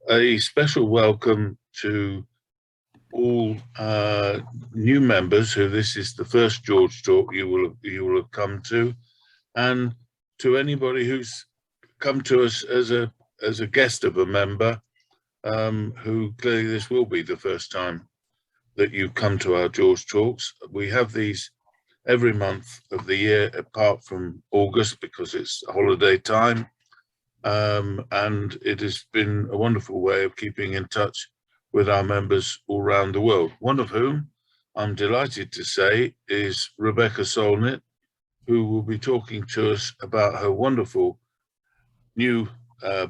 a special welcome to all new members who this is the first George Talk you will have come to, and to anybody who's come to us as a guest of a member, who clearly this will be the first time that you come to our George Talks. We have these every month of the year, apart from August because it's holiday time. And it has been a wonderful way of keeping in touch with our members all around the world, one of whom I'm delighted to say is Rebecca Solnit, who will be talking to us about her wonderful new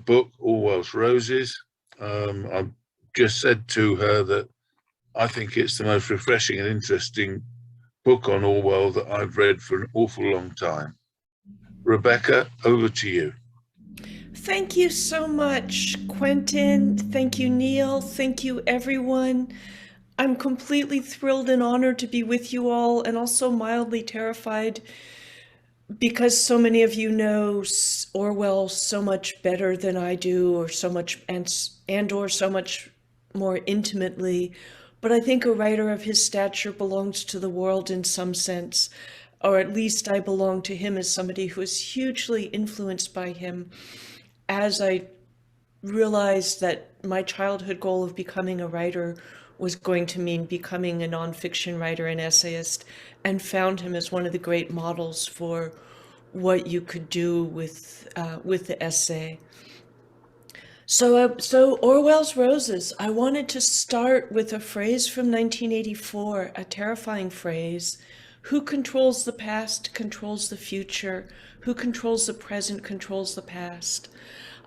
book, Orwell's Roses. I've just said to her that I think it's the most refreshing and interesting book on Orwell that I've read for an awful long time. Rebecca, over to you. Thank you so much, Quentin. Thank you, Neil. Thank you, everyone. I'm completely thrilled and honored to be with you all, and also mildly terrified because so many of you know Orwell so much better than I do, or so much and or so much more intimately. But I think a writer of his stature belongs to the world in some sense, or at least I belong to him as somebody who is hugely influenced by him, as I realized that my childhood goal of becoming a writer was going to mean becoming a nonfiction writer and essayist, and found him as one of the great models for what you could do with the essay. So Orwell's Roses. I wanted to start with a phrase from 1984, a terrifying phrase. Who controls the past controls the future. Who controls the present controls the past.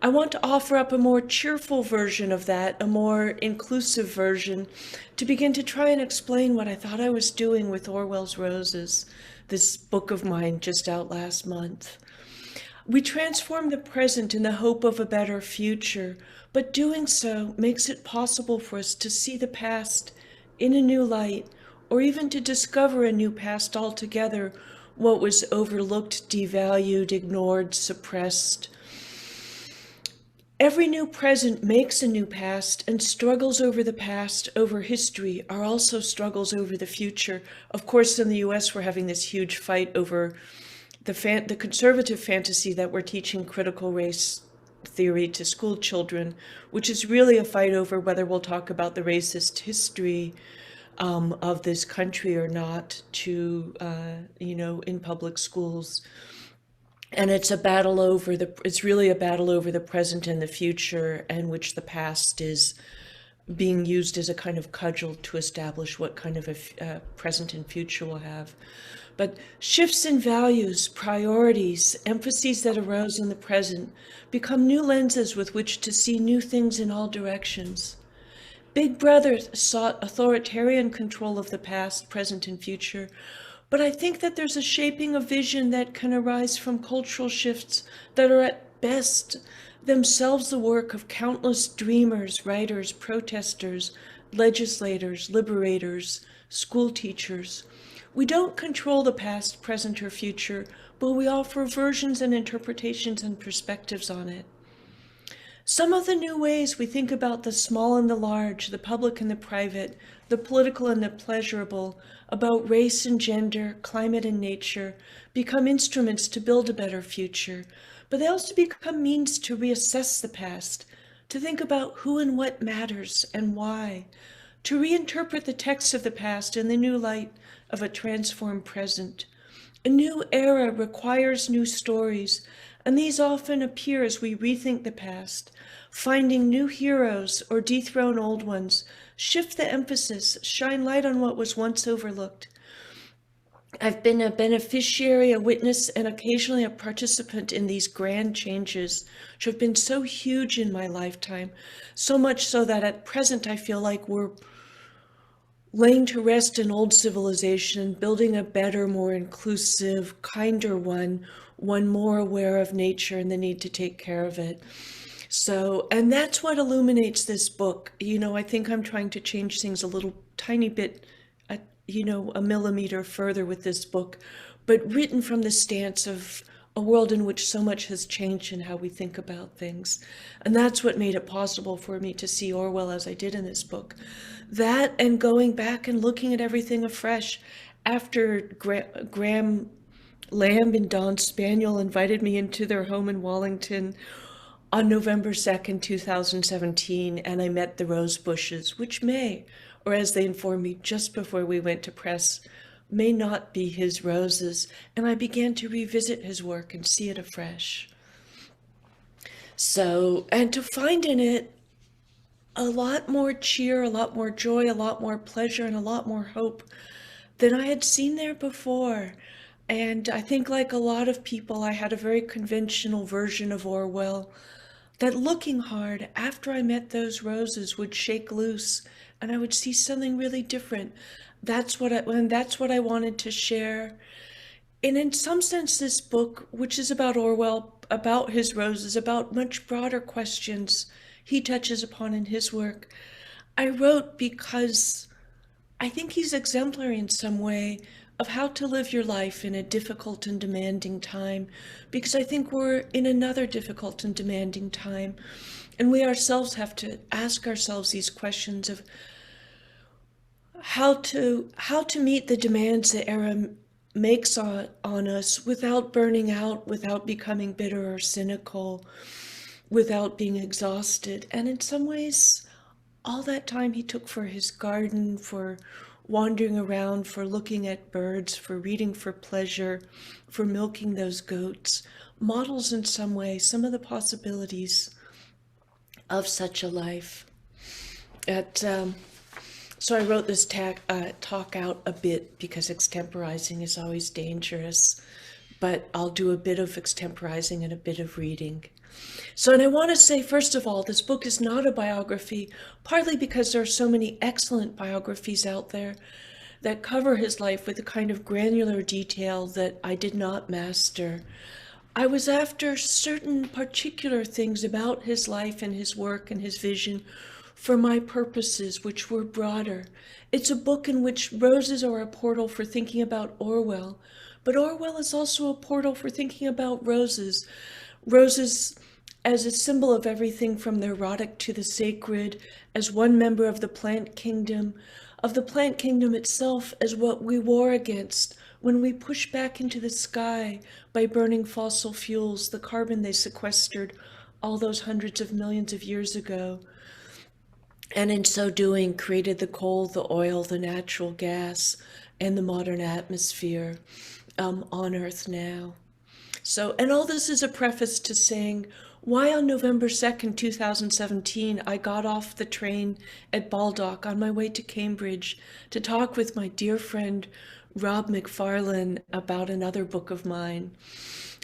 I want to offer up a more cheerful version of that, a more inclusive version, to begin to try and explain what I thought I was doing with Orwell's Roses, this book of mine just out last month. We transform the present in the hope of a better future, but doing so makes it possible for us to see the past in a new light, or even to discover a new past altogether, what was overlooked, devalued, ignored, suppressed. Every new present makes a new past, and struggles over the past, over history, are also struggles over the future. Of course, in the US, we're having this huge fight over the conservative fantasy that we're teaching critical race theory to school children, which is really a fight over whether we'll talk about the racist history of this country or not in public schools. And it's really a battle over the present and the future, in which the past is being used as a kind of cudgel to establish what kind of a present and future we'll have. But shifts in values, priorities, emphases that arose in the present become new lenses with which to see new things in all directions. Big Brother sought authoritarian control of the past, present, and future, but I think that there's a shaping of vision that can arise from cultural shifts that are at best themselves the work of countless dreamers, writers, protesters, legislators, liberators, school teachers. We don't control the past, present, or future, but we offer versions and interpretations and perspectives on it. Some of the new ways we think about the small and the large, the public and the private, the political and the pleasurable, about race and gender, climate and nature, become instruments to build a better future, but they also become means to reassess the past, to think about who and what matters and why, to reinterpret the text of the past in the new light of a transformed present. A new era requires new stories, and these often appear as we rethink the past, finding new heroes or dethrone old ones, shift the emphasis, shine light on what was once overlooked. I've been a beneficiary, a witness, and occasionally a participant in these grand changes, which have been so huge in my lifetime, so much so that at present I feel like we're laying to rest an old civilization, building a better, more inclusive, kinder one more aware of nature and the need to take care of it. So, and that's what illuminates this book. I think I'm trying to change things a little tiny bit, a millimeter further with this book, but written from the stance of a world in which so much has changed in how we think about things. And that's what made it possible for me to see Orwell as I did in this book. That and going back and looking at everything afresh after Graham Lamb and Don Spaniel invited me into their home in Wallington on November 2nd, 2017, and I met the rose bushes, which may, or as they informed me just before we went to press, may not be his roses, and I began to revisit his work and see it afresh. So, and to find in it a lot more cheer, a lot more joy, a lot more pleasure, and a lot more hope than I had seen there before. And I think, like a lot of people, I had a very conventional version of Orwell that looking hard after I met those roses would shake loose and I would see something really different. That's what I wanted to share. And in some sense, this book, which is about Orwell, about his roses, about much broader questions he touches upon in his work, I wrote because I think he's exemplary in some way of how to live your life in a difficult and demanding time, because I think we're in another difficult and demanding time, and we ourselves have to ask ourselves these questions of how to meet the demands the era makes on us without burning out, without becoming bitter or cynical, without being exhausted. And in some ways, all that time he took for his garden, for wandering around, for looking at birds, for reading for pleasure, for milking those goats, models in some way some of the possibilities of such a life. So I wrote this talk out a bit because extemporizing is always dangerous, but I'll do a bit of extemporizing and a bit of reading. So, and I want to say, first of all, this book is not a biography, partly because there are so many excellent biographies out there that cover his life with a kind of granular detail that I did not master. I was after certain particular things about his life and his work and his vision for my purposes, which were broader. It's a book in which roses are a portal for thinking about Orwell, but Orwell is also a portal for thinking about roses. Roses as a symbol of everything from the erotic to the sacred, as one member of the plant kingdom itself as what we war against when we push back into the sky by burning fossil fuels, the carbon they sequestered all those hundreds of millions of years ago, and in so doing created the coal, the oil, the natural gas, and the modern atmosphere on Earth now. So, and all this is a preface to saying why on November 2nd, 2017, I got off the train at Baldock on my way to Cambridge to talk with my dear friend Rob McFarlane about another book of mine.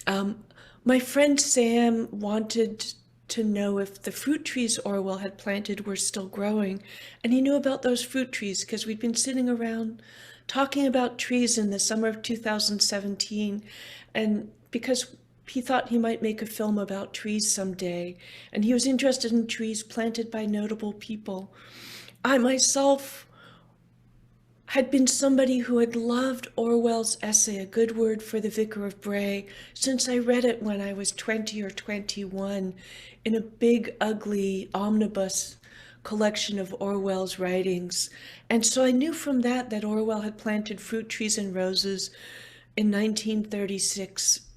My friend Sam wanted to know if the fruit trees Orwell had planted were still growing, and he knew about those fruit trees because we'd been sitting around talking about trees in the summer of 2017, and because he thought he might make a film about trees someday, and he was interested in trees planted by notable people. I myself had been somebody who had loved Orwell's essay, A Good Word for the Vicar of Bray, since I read it when I was 20 or 21 in a big, ugly omnibus collection of Orwell's writings. And so I knew from that Orwell had planted fruit trees and roses in 1936.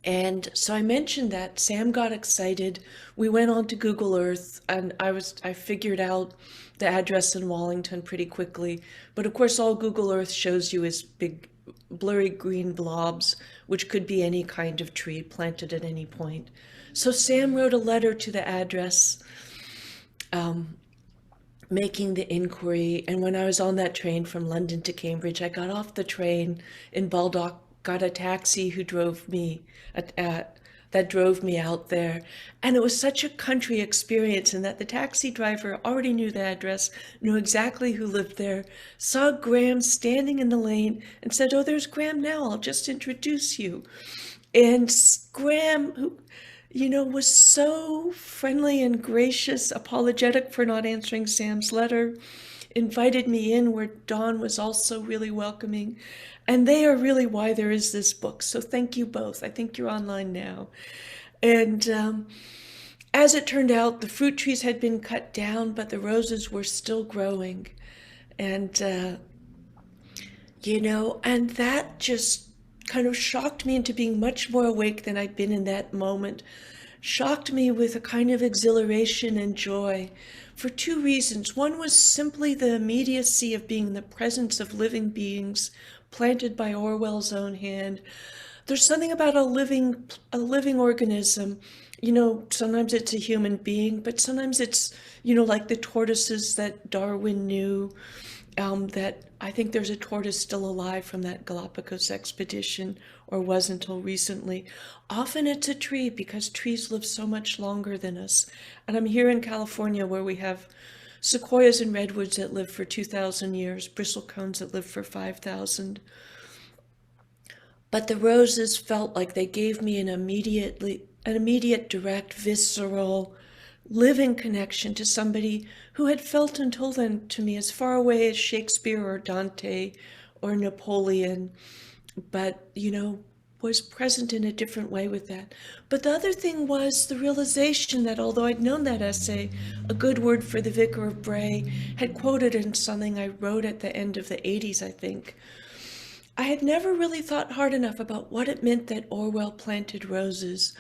And so I mentioned that. Sam got excited. We went on to Google Earth, and I figured out the address in Wallington pretty quickly. But of course, all Google Earth shows you is big, blurry green blobs, which could be any kind of tree planted at any point. So Sam wrote a letter to the address, making the inquiry. And when I was on that train from London to Cambridge, I got off the train in Baldock, got a taxi who drove me that drove me out there. And it was such a country experience in that the taxi driver already knew the address, knew exactly who lived there, saw Graham standing in the lane and said, "Oh, there's Graham now, I'll just introduce you." And Graham, who, was so friendly and gracious, apologetic for not answering Sam's letter, invited me in, where Dawn was also really welcoming. And they are really why there is this book. So thank you both. I think you're online now. And as it turned out, the fruit trees had been cut down, but the roses were still growing. And, and that just kind of shocked me into being much more awake than I'd been in that moment. Shocked me with a kind of exhilaration and joy for two reasons. One was simply the immediacy of being in the presence of living beings planted by Orwell's own hand. There's something about a living organism. Sometimes it's a human being, but sometimes it's, like the tortoises that Darwin knew, that I think there's a tortoise still alive from that Galapagos expedition, or was until recently. Often it's a tree, because trees live so much longer than us. And I'm here in California, where we have sequoias and redwoods that live for 2,000 years, bristlecones that live for 5,000. But the roses felt like they gave me an immediate, direct, visceral, living connection to somebody who had felt until then to me as far away as Shakespeare or Dante or Napoleon, but, was present in a different way with that. But the other thing was the realization that although I'd known that essay, A Good Word for the Vicar of Bray, had quoted in something I wrote at the end of the 80s, I think, I had never really thought hard enough about what it meant that Orwell planted roses.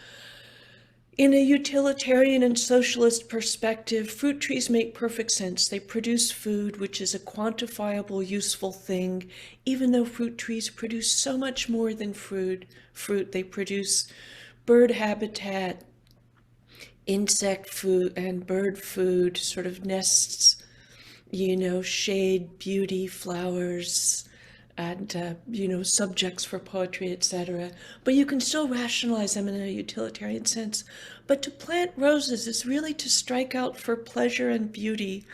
In a utilitarian and socialist perspective, fruit trees make perfect sense. They produce food, which is a quantifiable, useful thing, even though fruit trees produce so much more than fruit. They produce bird habitat, insect food, and bird food, sort of nests, shade, beauty, flowers, and, subjects for poetry, etc. But you can still rationalize them in a utilitarian sense. But to plant roses is really to strike out for pleasure and beauty.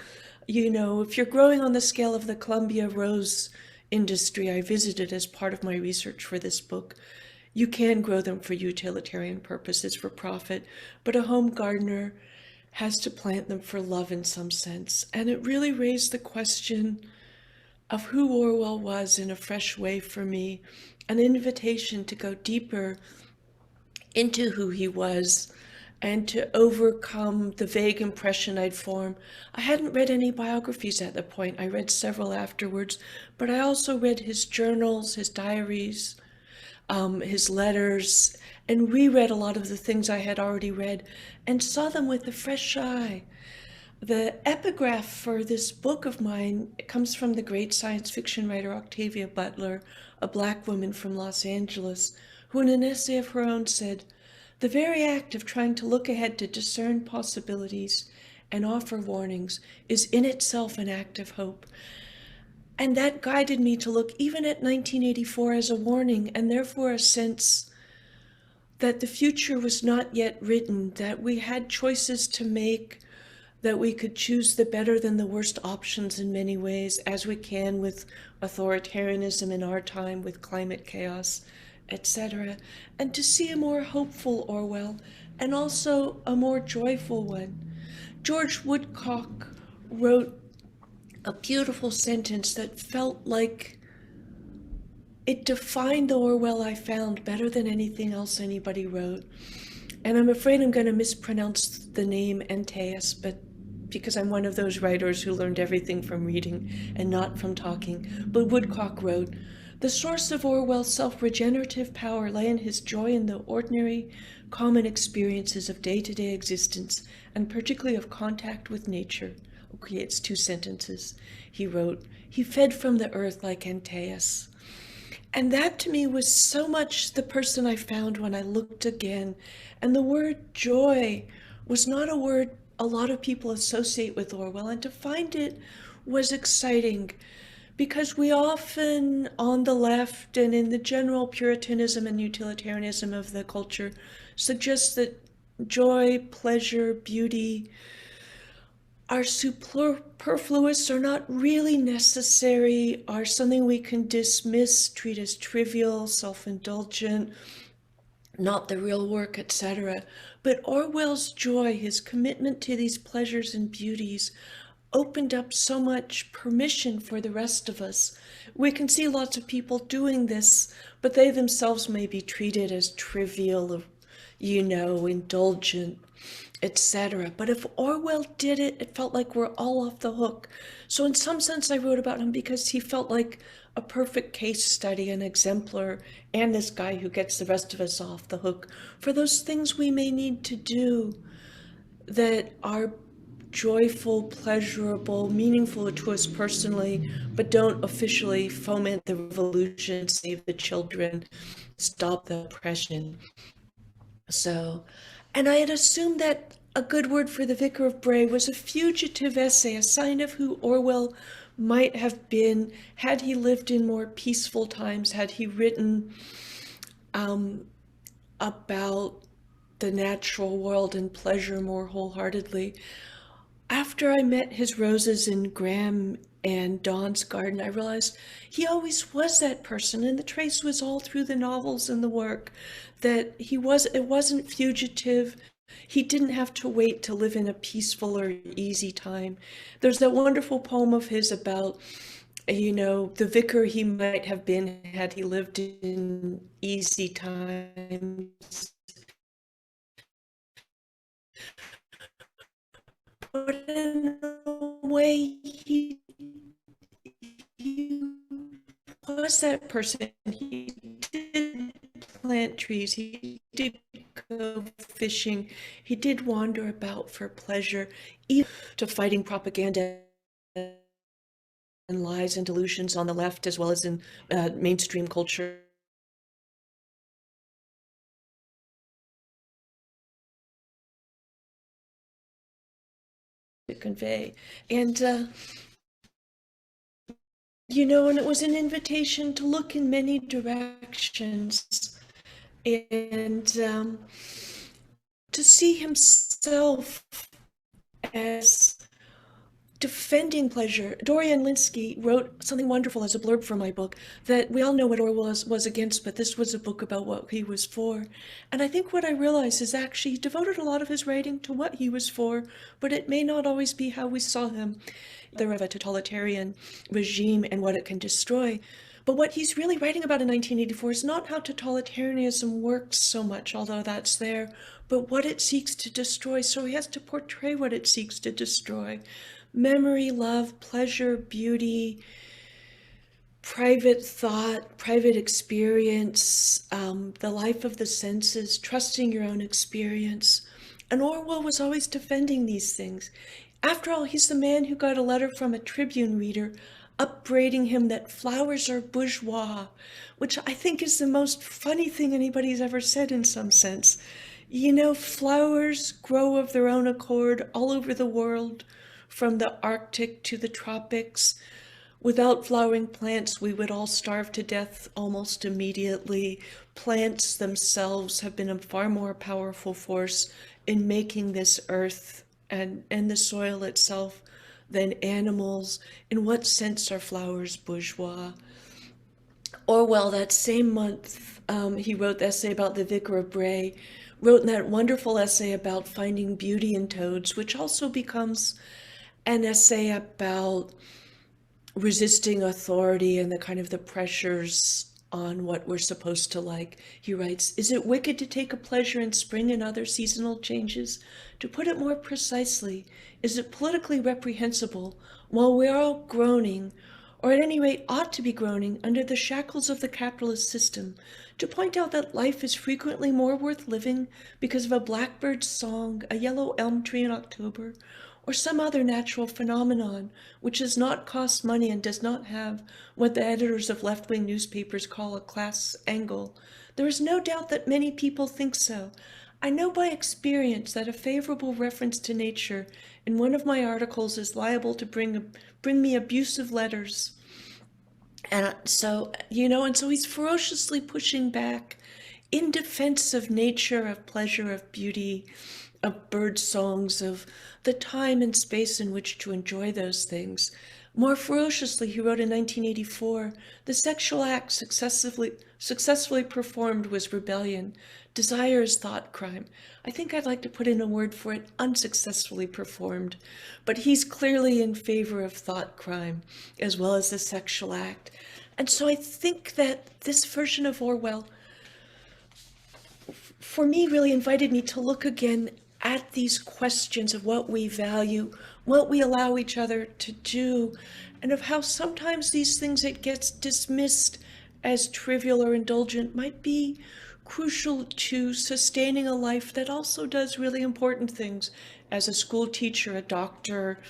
If you're growing on the scale of the Columbia rose industry I visited as part of my research for this book, you can grow them for utilitarian purposes, for profit. But a home gardener has to plant them for love in some sense. And it really raised the question of who Orwell was in a fresh way for me, an invitation to go deeper into who he was and to overcome the vague impression I'd formed. I hadn't read any biographies at the point. I read several afterwards, but I also read his journals, his diaries, his letters, and reread a lot of the things I had already read and saw them with a fresh eye. The epigraph for this book of mine comes from the great science fiction writer Octavia Butler, a Black woman from Los Angeles, who in an essay of her own said, "The very act of trying to look ahead to discern possibilities and offer warnings is in itself an act of hope." And that guided me to look even at 1984 as a warning, and therefore a sense that the future was not yet written, that we had choices to make, that we could choose the better than the worst options in many ways, as we can with authoritarianism in our time, with climate chaos, etc. And to see a more hopeful Orwell, and also a more joyful one. George Woodcock wrote a beautiful sentence that felt like it defined the Orwell I found better than anything else anybody wrote. And I'm afraid I'm going to mispronounce the name Antaeus, but because I'm one of those writers who learned everything from reading and not from talking. But Woodcock wrote, "The source of Orwell's self-regenerative power lay in his joy in the ordinary, common experiences of day-to-day existence, and particularly of contact with nature." Okay, it's two sentences. He wrote, "He fed from the earth like Antaeus." And that to me was so much the person I found when I looked again. And the word joy was not a word a lot of people associate with Orwell, and to find it was exciting, because we often on the left and in the general puritanism and utilitarianism of the culture suggest that joy, pleasure, beauty are superfluous, are not really necessary, are something we can dismiss, treat as trivial, self-indulgent, not the real work, etc. But Orwell's joy, his commitment to these pleasures and beauties, opened up so much permission for the rest of us. We can see lots of people doing this, but they themselves may be treated as trivial, indulgent, etc. But if Orwell did it, it felt like we're all off the hook. So in some sense, I wrote about him because he felt like a perfect case study, an exemplar, and this guy who gets the rest of us off the hook for those things we may need to do that are joyful, pleasurable, meaningful to us personally, but don't officially foment the revolution, save the children, stop the oppression. So, and I had assumed that a good word for the Vicar of Bray was a fugitive essay, a sign of who Orwell might have been had he lived in more peaceful times, had he written about the natural world and pleasure more wholeheartedly. After I met his roses in Graham and Dawn's garden, I realized he always was that person, and the trace was all through the novels and the work, that it wasn't fugitive. He didn't have to wait to live in a peaceful or easy time. There's that wonderful poem of his about, the vicar he might have been had he lived in easy times. But in a way, he was that person. He did plant trees, he did go fishing, he did wander about for pleasure, even to fighting propaganda and lies and delusions on the left as well as in mainstream culture. To convey. And and it was an invitation to look in many directions and to see himself as defending pleasure. Dorian Lynskey wrote something wonderful as a blurb for my book, that we all know what Orwell was against, but this was a book about what he was for. And I think what I realized is actually he devoted a lot of his writing to what he was for, but it may not always be how we saw him. They're of a totalitarian regime and what it can destroy. But what he's really writing about in 1984 is not how totalitarianism works so much, although that's there, but what it seeks to destroy. So he has to portray what it seeks to destroy. Memory, love, pleasure, beauty, private thought, private experience, the life of the senses, trusting your own experience. And Orwell was always defending these things. After all, he's the man who got a letter from a Tribune reader upbraiding him that flowers are bourgeois, which I think is the most funny thing anybody's ever said in some sense. Flowers grow of their own accord all over the world, from the Arctic to the tropics. Without flowering plants, we would all starve to death almost immediately. Plants themselves have been a far more powerful force in making this earth and the soil itself than animals. In what sense are flowers bourgeois? Orwell, that same month, he wrote the essay about the Vicar of Bray, wrote that wonderful essay about finding beauty in toads, which also becomes an essay about resisting authority and the kind of the pressures on what we're supposed to like. He writes, "Is it wicked to take a pleasure in spring and other seasonal changes? To put it more precisely, is it politically reprehensible, while we are all groaning, or at any rate ought to be groaning, under the shackles of the capitalist system, to point out that life is frequently more worth living because of a blackbird's song, a yellow elm tree in October, or some other natural phenomenon which does not cost money and does not have what the editors of left-wing newspapers call a class angle? There is no doubt that many people think so. I know by experience that a favorable reference to nature in one of my articles is liable to bring me abusive letters." And so he's ferociously pushing back in defense of nature, of pleasure, of beauty, of bird songs, of the time and space in which to enjoy those things. More ferociously, he wrote in 1984, the sexual act successfully performed was rebellion. Desire is thought crime. I think I'd like to put in a word for it, unsuccessfully performed. But he's clearly in favor of thought crime, as well as the sexual act. And so I think that this version of Orwell, for me, really invited me to look again at these questions of what we value, what we allow each other to do, and of how sometimes these things that gets dismissed as trivial or indulgent might be crucial to sustaining a life that also does really important things as a school teacher, a doctor,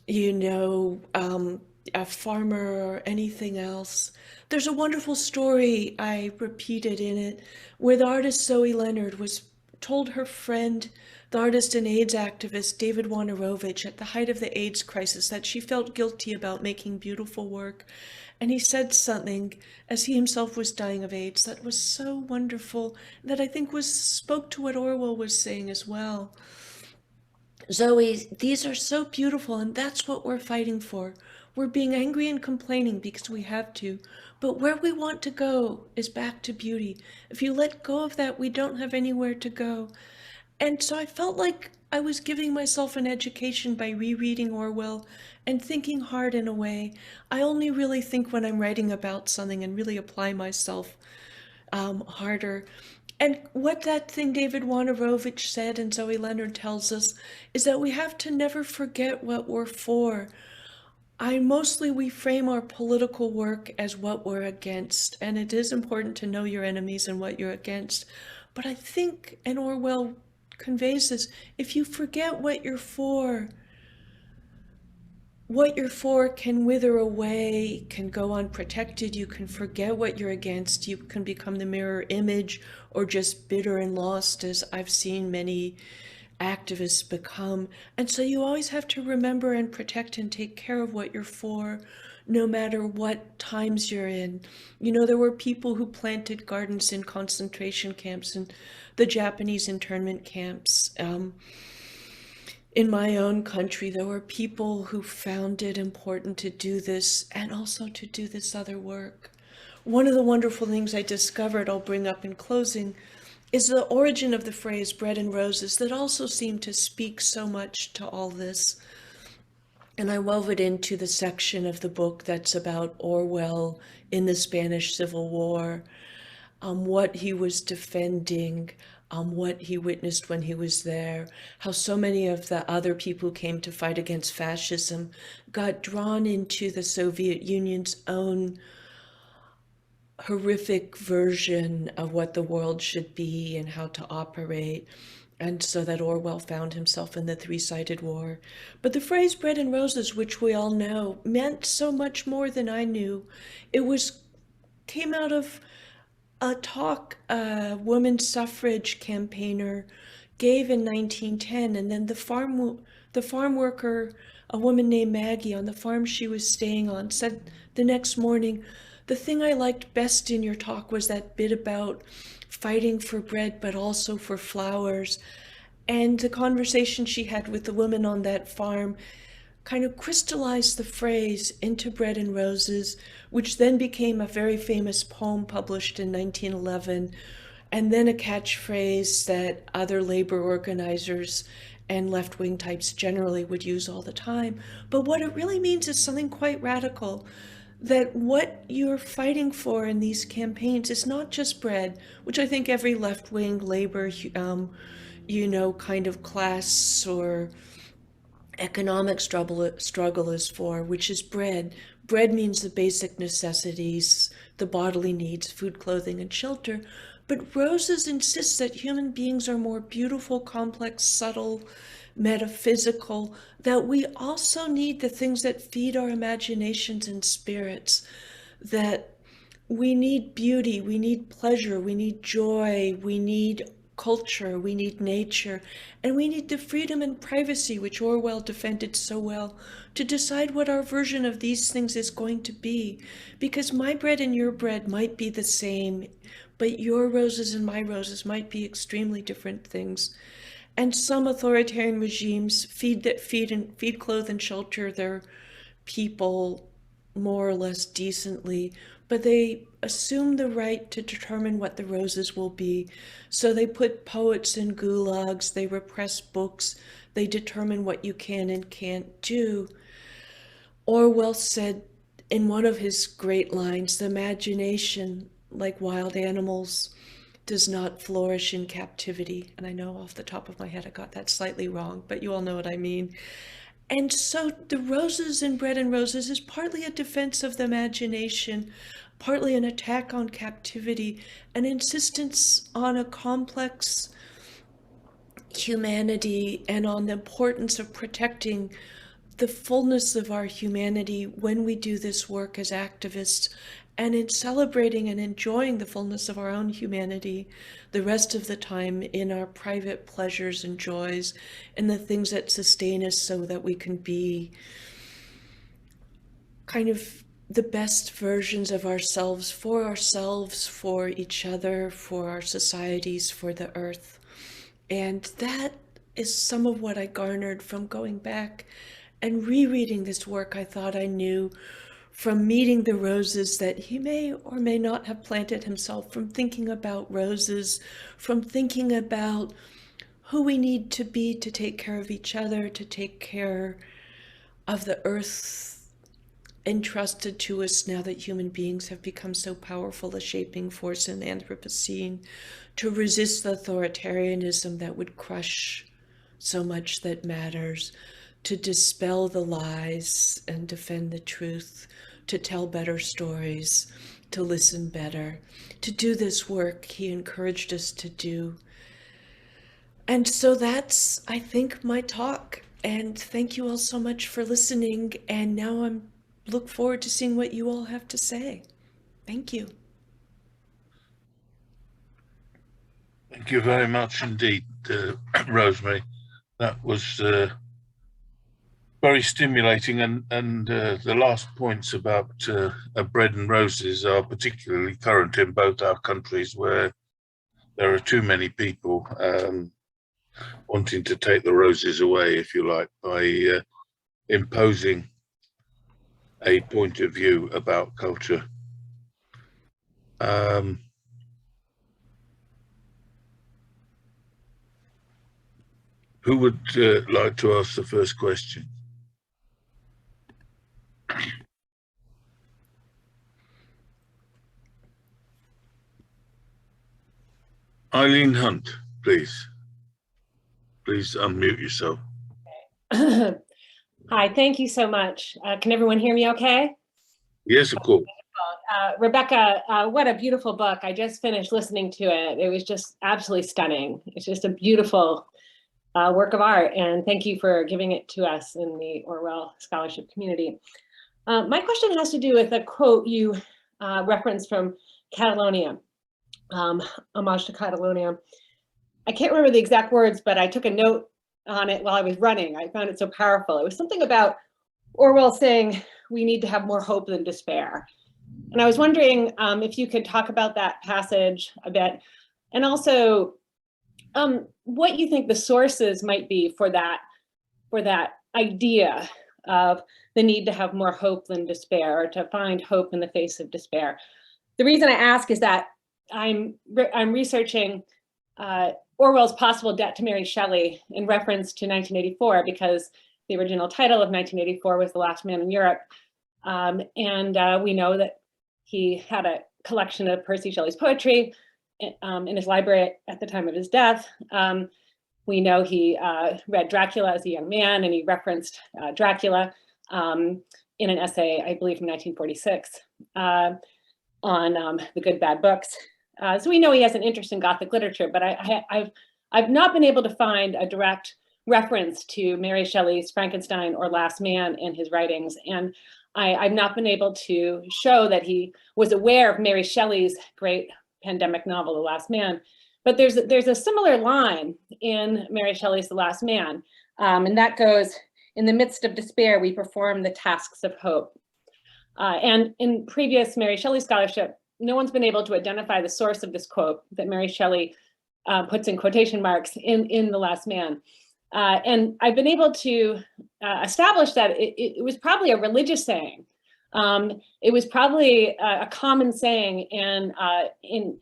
a farmer, or anything else. There's a wonderful story I repeated in it where the artist Zoe Leonard told her friend, the artist and AIDS activist David Wojnarowicz, at the height of the AIDS crisis, that she felt guilty about making beautiful work. And he said something as he himself was dying of AIDS that was so wonderful, that I think spoke to what Orwell was saying as well. Zoe, these are so beautiful, and that's what we're fighting for. We're being angry and complaining because we have to, but where we want to go is back to beauty. If you let go of that, we don't have anywhere to go. And so I felt like I was giving myself an education by rereading Orwell and thinking hard in a way. I only really think when I'm writing about something and really apply myself harder. And what that thing David Wojnarowicz said and Zoe Leonard tells us is that we have to never forget what we're for. We frame our political work as what we're against, and it is important to know your enemies and what you're against. But I think, and Orwell conveys this, if you forget what you're for can wither away, can go unprotected. You can forget what you're against. You can become the mirror image or just bitter and lost, as I've seen many activists become. And so you always have to remember and protect and take care of what you're for, no matter what times you're in. There were people who planted gardens in concentration camps and the Japanese internment camps. In my own country, there were people who found it important to do this and also to do this other work. One of the wonderful things I discovered, I'll bring up in closing, is the origin of the phrase bread and roses that also seemed to speak so much to all this. And I wove it into the section of the book that's about Orwell in the Spanish Civil War, what he was defending, what he witnessed when he was there, how so many of the other people who came to fight against fascism got drawn into the Soviet Union's own horrific version of what the world should be and how to operate. And so that Orwell found himself in the three-sided war. But the phrase bread and roses, which we all know, meant so much more than I knew. It came out of a talk a women's suffrage campaigner gave in 1910, and then the farm worker, a woman named Maggie, on the farm she was staying on, said the next morning, "The thing I liked best in your talk was that bit about fighting for bread, but also for flowers." And the conversation she had with the women on that farm kind of crystallized the phrase into Bread and Roses, which then became a very famous poem published in 1911, and then a catchphrase that other labor organizers and left-wing types generally would use all the time. But what it really means is something quite radical, that what you're fighting for in these campaigns is not just bread, which I think every left-wing labor, kind of class or economic struggle is for, which is bread. Bread means the basic necessities, the bodily needs, food, clothing, and shelter. But Roses insists that human beings are more beautiful, complex, subtle, metaphysical, that we also need the things that feed our imaginations and spirits, that we need beauty, we need pleasure, we need joy, we need culture, we need nature, and we need the freedom and privacy which Orwell defended so well to decide what our version of these things is going to be. Because my bread and your bread might be the same, but your roses and my roses might be extremely different things. And some authoritarian regimes feed, clothe, and shelter their people more or less decently, but they assume the right to determine what the roses will be. So they put poets in gulags, they repress books, they determine what you can and can't do. Orwell said in one of his great lines, the imagination, like wild animals, does not flourish in captivity. And I know off the top of my head I got that slightly wrong, but you all know what I mean. And so the roses in Bread and Roses is partly a defense of the imagination, partly an attack on captivity, an insistence on a complex humanity and on the importance of protecting the fullness of our humanity when we do this work as activists, and in celebrating and enjoying the fullness of our own humanity the rest of the time in our private pleasures and joys and the things that sustain us so that we can be kind of the best versions of ourselves, for each other, for our societies, for the earth. And that is some of what I garnered from going back and rereading this work I thought I knew, from meeting the roses that he may or may not have planted himself, from thinking about roses, from thinking about who we need to be to take care of each other, to take care of the earth entrusted to us now that human beings have become so powerful a shaping force in the Anthropocene, to resist the authoritarianism that would crush so much that matters, to dispel the lies and defend the truth, to tell better stories, to listen better, to do this work he encouraged us to do. And so that's, I think, my talk. And thank you all so much for listening. And now I'm look forward to seeing what you all have to say. Thank you. Thank you very much indeed, Rosemary. That was very stimulating, and the last points about bread and roses are particularly current in both our countries, where there are too many people wanting to take the roses away, if you like, by imposing a point of view about culture. Who would like to ask the first question? Eileen Hunt, please. Please unmute yourself. Hi, thank you so much. Can everyone hear me okay? Yes, of course. Rebecca, what a beautiful book. I just finished listening to it. It was just absolutely stunning. It's just a beautiful work of art, and thank you for giving it to us in the Orwell scholarship community. My question has to do with a quote you referenced from Catalonia, homage to Catalonia. I can't remember the exact words, but I took a note on it while I was running. I found it so powerful. It was something about Orwell saying we need to have more hope than despair. And I was wondering if you could talk about that passage a bit, and also what you think the sources might be for that idea of the need to have more hope than despair, or to find hope in the face of despair. The reason I ask is that I'm researching Orwell's possible debt to Mary Shelley in reference to 1984, because the original title of 1984 was The Last Man in Europe. We know that he had a collection of Percy Shelley's poetry in his library at the time of his death. We know he read Dracula as a young man, and he referenced Dracula in an essay, I believe from 1946, on the Good Bad Books. So we know he has an interest in Gothic literature, but I've not been able to find a direct reference to Mary Shelley's Frankenstein or Last Man in his writings. And I've not been able to show that he was aware of Mary Shelley's great pandemic novel, The Last Man. But there's a similar line in Mary Shelley's The Last Man, and that goes, "In the midst of despair, we perform the tasks of hope." And in previous Mary Shelley scholarship, no one's been able to identify the source of this quote that Mary Shelley puts in quotation marks in The Last Man. And I've been able to establish that it was probably a religious saying. It was probably a common saying in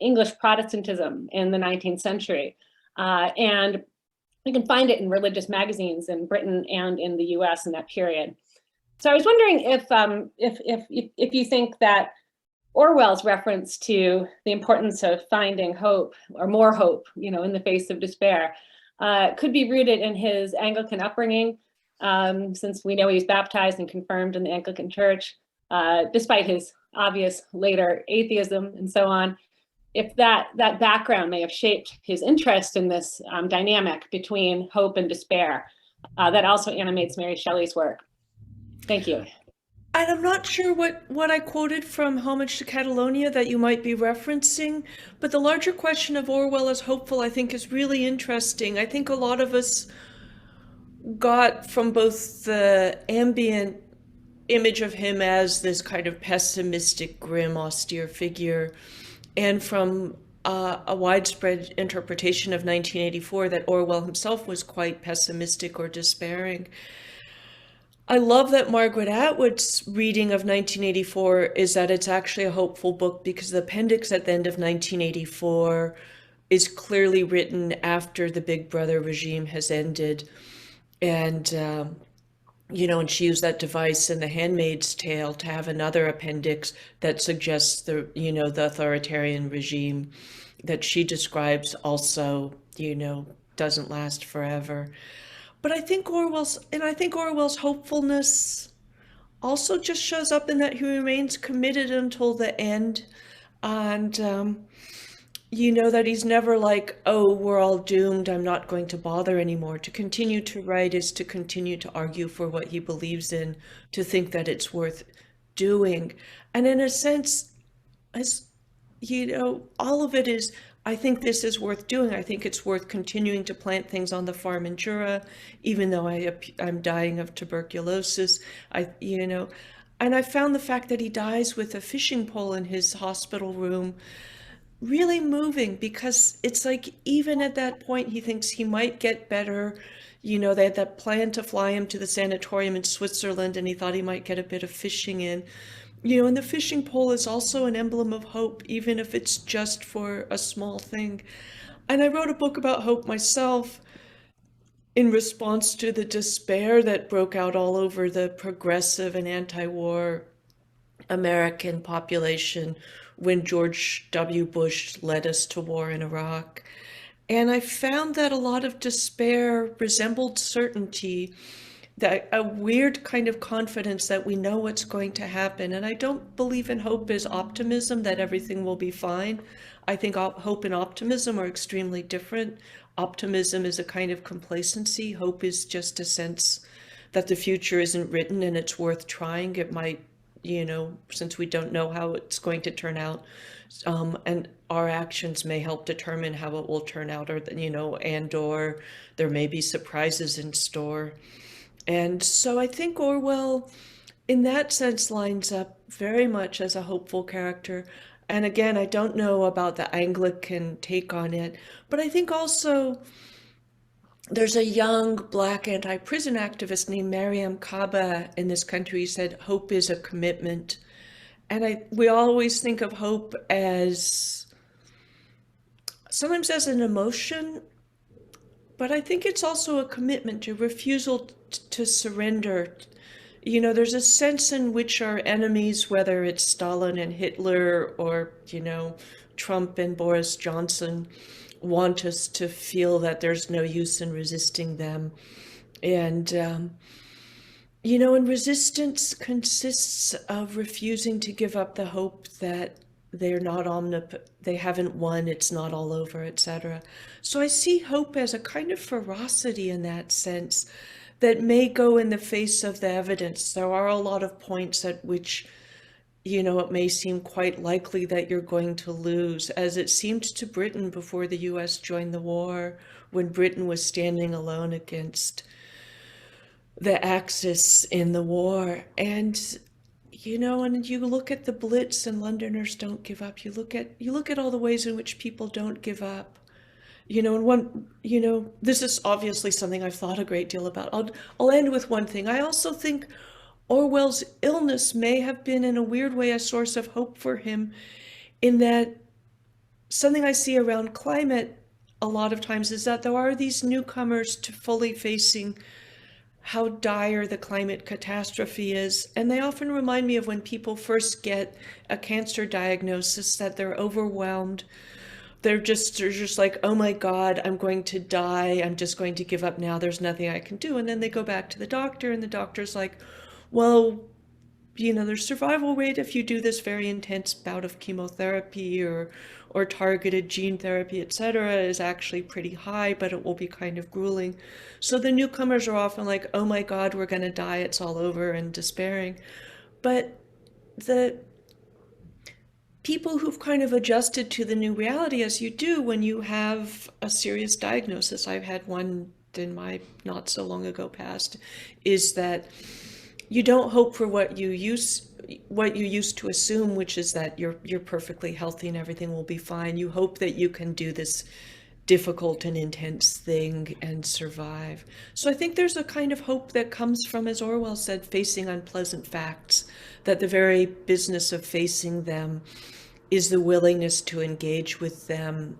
English Protestantism in the 19th century. And you can find it in religious magazines in Britain and in the US in that period. So I was wondering if you think that Orwell's reference to the importance of finding hope or more hope, in the face of despair, could be rooted in his Anglican upbringing, since we know he's baptized and confirmed in the Anglican Church, despite his obvious later atheism and so on. If that background may have shaped his interest in this dynamic between hope and despair, that also animates Mary Shelley's work. Thank you. And I'm not sure what I quoted from Homage to Catalonia that you might be referencing, but the larger question of Orwell as hopeful, I think, is really interesting. I think a lot of us got from both the ambient image of him as this kind of pessimistic, grim, austere figure, and from a widespread interpretation of 1984 that Orwell himself was quite pessimistic or despairing. I love that Margaret Atwood's reading of 1984 is that it's actually a hopeful book because the appendix at the end of 1984 is clearly written after the Big Brother regime has ended. And, and she used that device in The Handmaid's Tale to have another appendix that suggests the authoritarian regime that she describes also, doesn't last forever. But I think Orwell's hopefulness also just shows up in that he remains committed until the end. And, that he's never like, oh, we're all doomed, I'm not going to bother anymore. To continue to write is to continue to argue for what he believes in, to think that it's worth doing. And in a sense, as all of it is, I think this is worth doing. I think it's worth continuing to plant things on the farm in Jura, even though I'm dying of tuberculosis. And I found the fact that he dies with a fishing pole in his hospital room really moving, because it's like even at that point he thinks he might get better. They had that plan to fly him to the sanatorium in Switzerland, and he thought he might get a bit of fishing in. And the fishing pole is also an emblem of hope, even if it's just for a small thing. And I wrote a book about hope myself in response to the despair that broke out all over the progressive and anti-war American population when George W. Bush led us to war in Iraq. And I found that a lot of despair resembled certainty, that a weird kind of confidence that we know what's going to happen. And I don't believe in hope as optimism, that everything will be fine. I think hope and optimism are extremely different. Optimism is a kind of complacency. Hope is just a sense that the future isn't written and it's worth trying. It might, since we don't know how it's going to turn out, and our actions may help determine how it will turn out, or there may be surprises in store. And so I think Orwell, in that sense, lines up very much as a hopeful character. And again, I don't know about the Anglican take on it, but I think also there's a young Black anti-prison activist named Mariam Kaba in this country who said, hope is a commitment. And we always think of hope as sometimes as an emotion, but I think it's also a commitment, a refusal to surrender. There's a sense in which our enemies, whether it's Stalin and Hitler or, Trump and Boris Johnson, want us to feel that there's no use in resisting them. And, and resistance consists of refusing to give up the hope that they're not they haven't won, it's not all over, etc. So I see hope as a kind of ferocity in that sense that may go in the face of the evidence. There are a lot of points at which, it may seem quite likely that you're going to lose, as it seemed to Britain before the US joined the war, when Britain was standing alone against the Axis in the war. And and you look at the Blitz and Londoners don't give up. You look at all the ways in which people don't give up. And this is obviously something I've thought a great deal about. I'll end with one thing. I also think Orwell's illness may have been, in a weird way, a source of hope for him, in that something I see around climate a lot of times is that there are these newcomers to fully facing how dire the climate catastrophe is. And they often remind me of when people first get a cancer diagnosis, that they're overwhelmed. They're just like, oh my God, I'm going to die. I'm just going to give up now. There's nothing I can do. And then they go back to the doctor, and the doctor's like, well, their survival rate if you do this very intense bout of chemotherapy or targeted gene therapy, etc., is actually pretty high, but it will be kind of grueling. So the newcomers are often like, oh my God, we're going to die, it's all over, and despairing. But the people who've kind of adjusted to the new reality, as you do when you have a serious diagnosis, I've had one in my not so long ago past, is that you don't hope for what you used to assume, which is that you're perfectly healthy and everything will be fine. You hope that you can do this difficult and intense thing and survive. So I think there's a kind of hope that comes from, as Orwell said, facing unpleasant facts, that the very business of facing them is the willingness to engage with them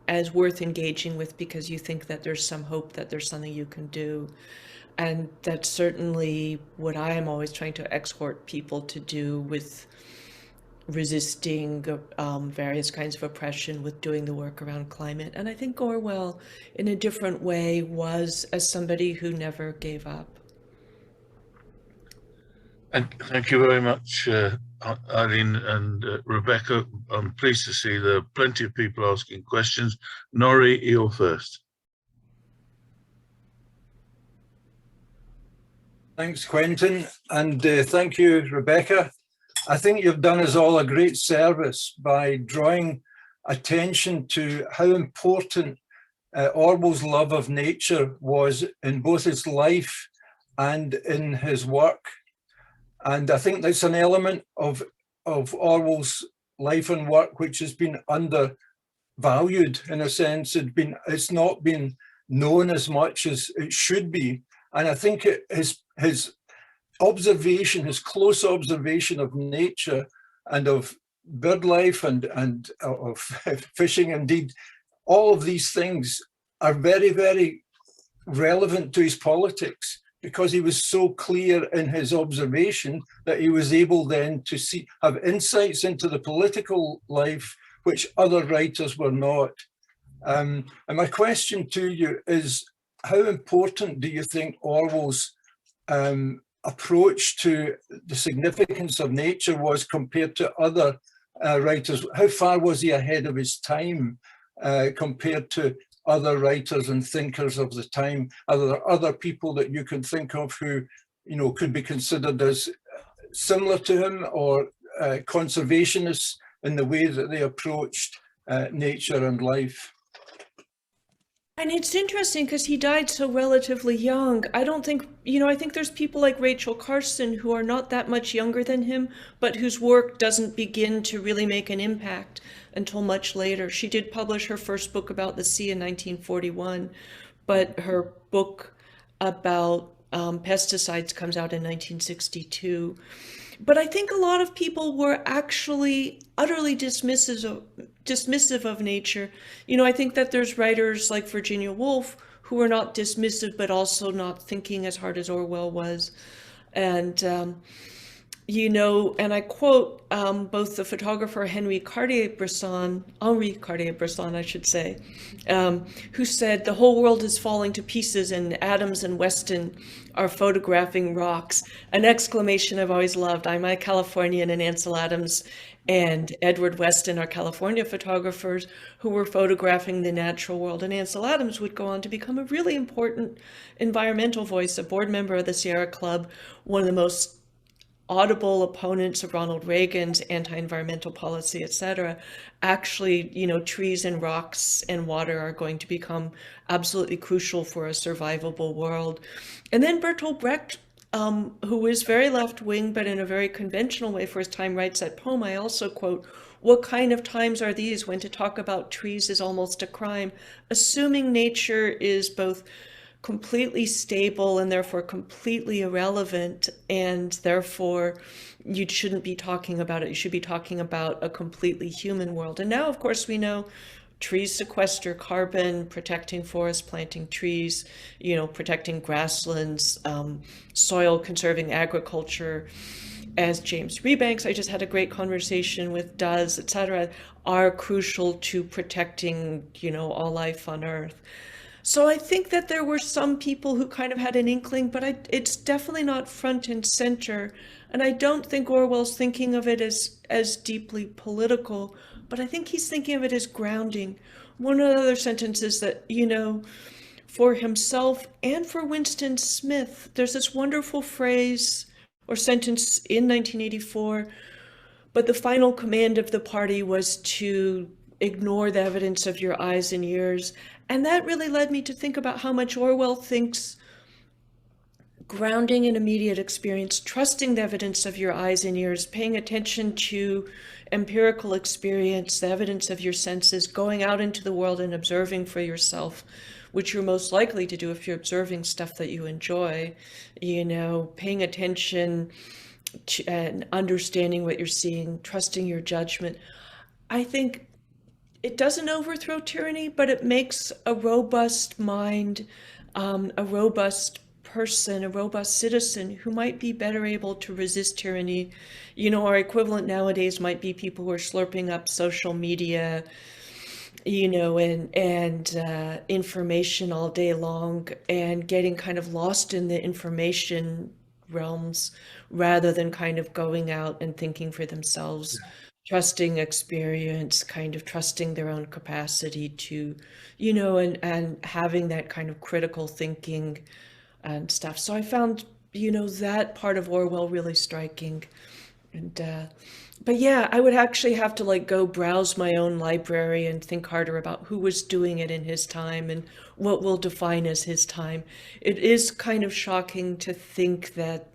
as worth engaging with, because you think that there's some hope, that there's something you can do. And that's certainly what I am always trying to exhort people to do with resisting various kinds of oppression, with doing the work around climate. And I think Orwell, in a different way, was as somebody who never gave up. And thank you very much, Eileen and Rebecca. I'm pleased to see there are plenty of people asking questions. Norrie, you're first. Thanks, Quentin, and thank you, Rebecca. I think you've done us all a great service by drawing attention to how important Orwell's love of nature was in both his life and in his work. And I think that's an element of Orwell's life and work which has been undervalued, in a sense. It's not been known as much as it should be. And I think his observation, his close observation of nature and of bird life and of fishing, indeed, all of these things are very, very relevant to his politics, because he was so clear in his observation that he was able then to have insights into the political life which other writers were not. And my question to you is, how important do you think Orwell's approach to the significance of nature was compared to other writers? How far was he ahead of his time compared to other writers and thinkers of the time? Are there other people that you can think of who, could be considered as similar to him, or conservationists in the way that they approached nature and life? And it's interesting because he died so relatively young. I don't think, I think there's people like Rachel Carson who are not that much younger than him, but whose work doesn't begin to really make an impact until much later. She did publish her first book about the sea in 1941, but her book about pesticides comes out in 1962. But I think a lot of people were actually utterly dismissive of nature. I think that there's writers like Virginia Woolf who were not dismissive, but also not thinking as hard as Orwell was. And, and I quote both the photographer Henri Cartier-Bresson, I should say, who said, "The whole world is falling to pieces and Adams and Weston are photographing rocks." An exclamation I've always loved. I'm a Californian, and Ansel Adams and Edward Weston are California photographers who were photographing the natural world. And Ansel Adams would go on to become a really important environmental voice, a board member of the Sierra Club, one of the most audible opponents of Ronald Reagan's anti-environmental policy, etc. Actually, trees and rocks and water are going to become absolutely crucial for a survivable world. And then Bertolt Brecht, who is very left-wing, but in a very conventional way for his time, writes that poem I also quote, What kind of times are these when to talk about trees is almost a crime, assuming nature is both completely stable and therefore completely irrelevant, and therefore you shouldn't be talking about it. You should be talking about a completely human world. And now, of course, we know trees sequester carbon, protecting forests, planting trees, protecting grasslands, soil conserving agriculture, as James Rebanks, I just had a great conversation with, does, etc., are crucial to protecting, all life on Earth. So I think that there were some people who kind of had an inkling, but it's definitely not front and center. And I don't think Orwell's thinking of it as deeply political, but I think he's thinking of it as grounding. One of the other sentences that, for himself and for Winston Smith, there's this wonderful phrase or sentence in 1984, but the final command of the party was to ignore the evidence of your eyes and ears. And that really led me to think about how much Orwell thinks grounding in immediate experience, trusting the evidence of your eyes and ears, paying attention to empirical experience, the evidence of your senses, going out into the world and observing for yourself, which you're most likely to do if you're observing stuff that you enjoy, paying attention to, and understanding what you're seeing, trusting your judgment. I think it doesn't overthrow tyranny, but it makes a robust mind, a robust person, a robust citizen who might be better able to resist tyranny. Our equivalent nowadays might be people who are slurping up social media, and information all day long and getting kind of lost in the information realms rather than kind of going out and thinking for themselves. Yeah. Trusting experience, kind of trusting their own capacity to, and having that kind of critical thinking and stuff. So I found, that part of Orwell really striking. And, but yeah, I would actually have to go browse my own library and think harder about who was doing it in his time and what we'll define as his time. It is kind of shocking to think that,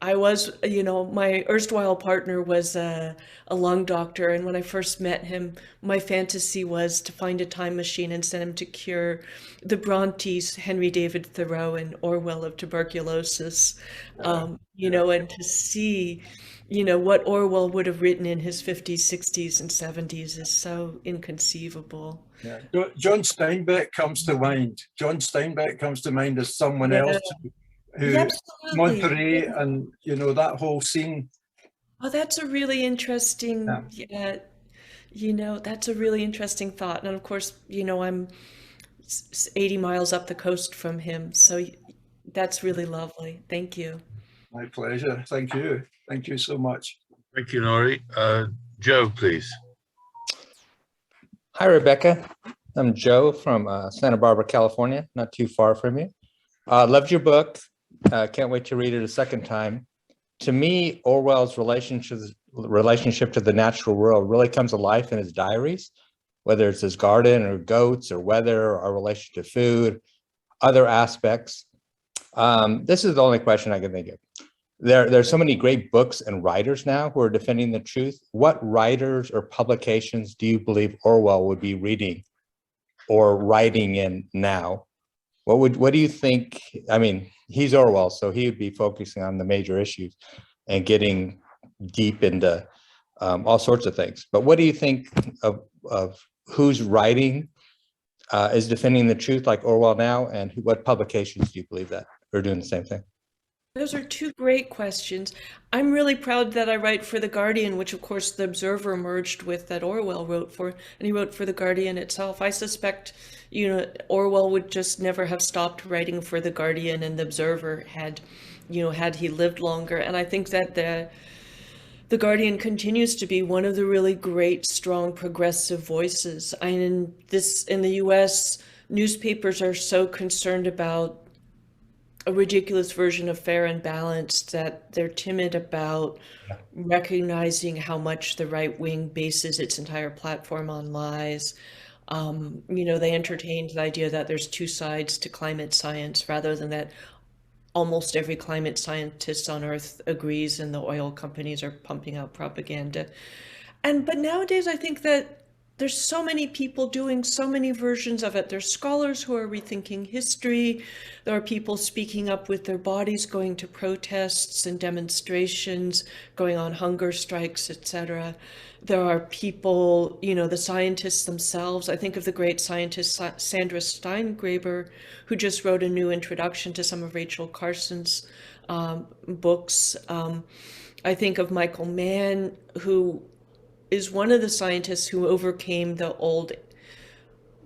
I was, my erstwhile partner was a lung doctor. And when I first met him, my fantasy was to find a time machine and send him to cure the Brontes, Henry David Thoreau, and Orwell of tuberculosis, and to see, what Orwell would have written in his 50s, 60s, and 70s is so inconceivable. Yeah. John Steinbeck comes to mind. John Steinbeck comes to mind as someone else who, Monterey, and that whole scene. Oh, that's a really interesting, that's a really interesting thought. And of course, I'm 80 miles up the coast from him. So that's really lovely. Thank you. My pleasure. Thank you. Thank you so much. Thank you, Nori. Joe, please. Hi, Rebecca. I'm Joe from Santa Barbara, California, not too far from you. Loved your book. Can't wait to read it a second time. To me, Orwell's relationship to the natural world really comes to life in his diaries, whether it's his garden or goats or weather or our relation to food, other aspects. This is the only question I can think of. There's so many great books and writers now who are defending the truth. What writers or publications do you believe Orwell would be reading or writing in now? What do you think? I mean, he's Orwell, so he would be focusing on the major issues and getting deep into all sorts of things. But what do you think of who's writing is defending the truth like Orwell now, and what publications do you believe that are doing the same thing? Those are two great questions. I'm really proud that I write for The Guardian, which of course The Observer merged with, that Orwell wrote for, and he wrote for The Guardian itself. I suspect, Orwell would just never have stopped writing for The Guardian and The Observer had he lived longer. And I think that The Guardian continues to be one of the really great, strong, progressive voices. In the US, newspapers are so concerned about a ridiculous version of fair and balanced that they're timid about recognizing how much the right wing bases its entire platform on lies. They entertained the idea that there's two sides to climate science rather than that almost every climate scientist on Earth agrees, and the oil companies are pumping out propaganda. But nowadays, I think that there's so many people doing so many versions of it. There's scholars who are rethinking history. There are people speaking up with their bodies, going to protests and demonstrations, going on hunger strikes, etc. There are people, the scientists themselves. I think of the great scientist Sandra Steingraber, who just wrote a new introduction to some of Rachel Carson's books. I think of Michael Mann, who is one of the scientists who overcame the old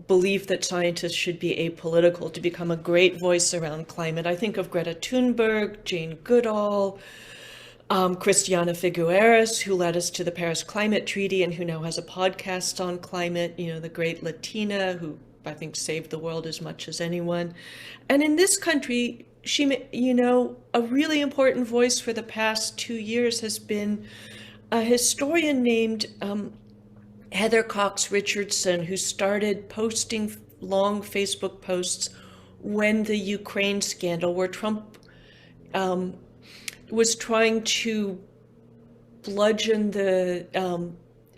belief that scientists should be apolitical to become a great voice around climate. I think of Greta Thunberg, Jane Goodall, Christiana Figueres, who led us to the Paris Climate Treaty and who now has a podcast on climate, the great Latina who I think saved the world as much as anyone. And in this country, she, a really important voice for the past 2 years has been a historian named Heather Cox Richardson, who started posting long Facebook posts when the Ukraine scandal, where Trump was trying to bludgeon the,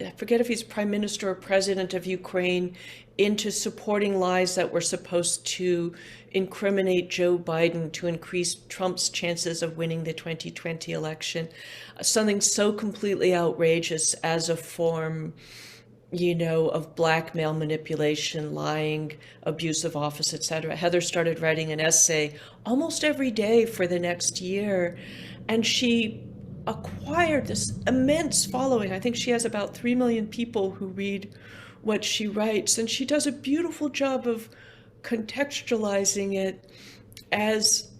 I forget if he's prime minister or president of Ukraine, into supporting lies that were supposed to incriminate Joe Biden to increase Trump's chances of winning the 2020 election. Something so completely outrageous as a form, of blackmail, manipulation, lying, abuse of office, etc. Heather started writing an essay almost every day for the next year, and she acquired this immense following. I think she has about 3 million people who read what she writes, and she does a beautiful job of contextualizing it as,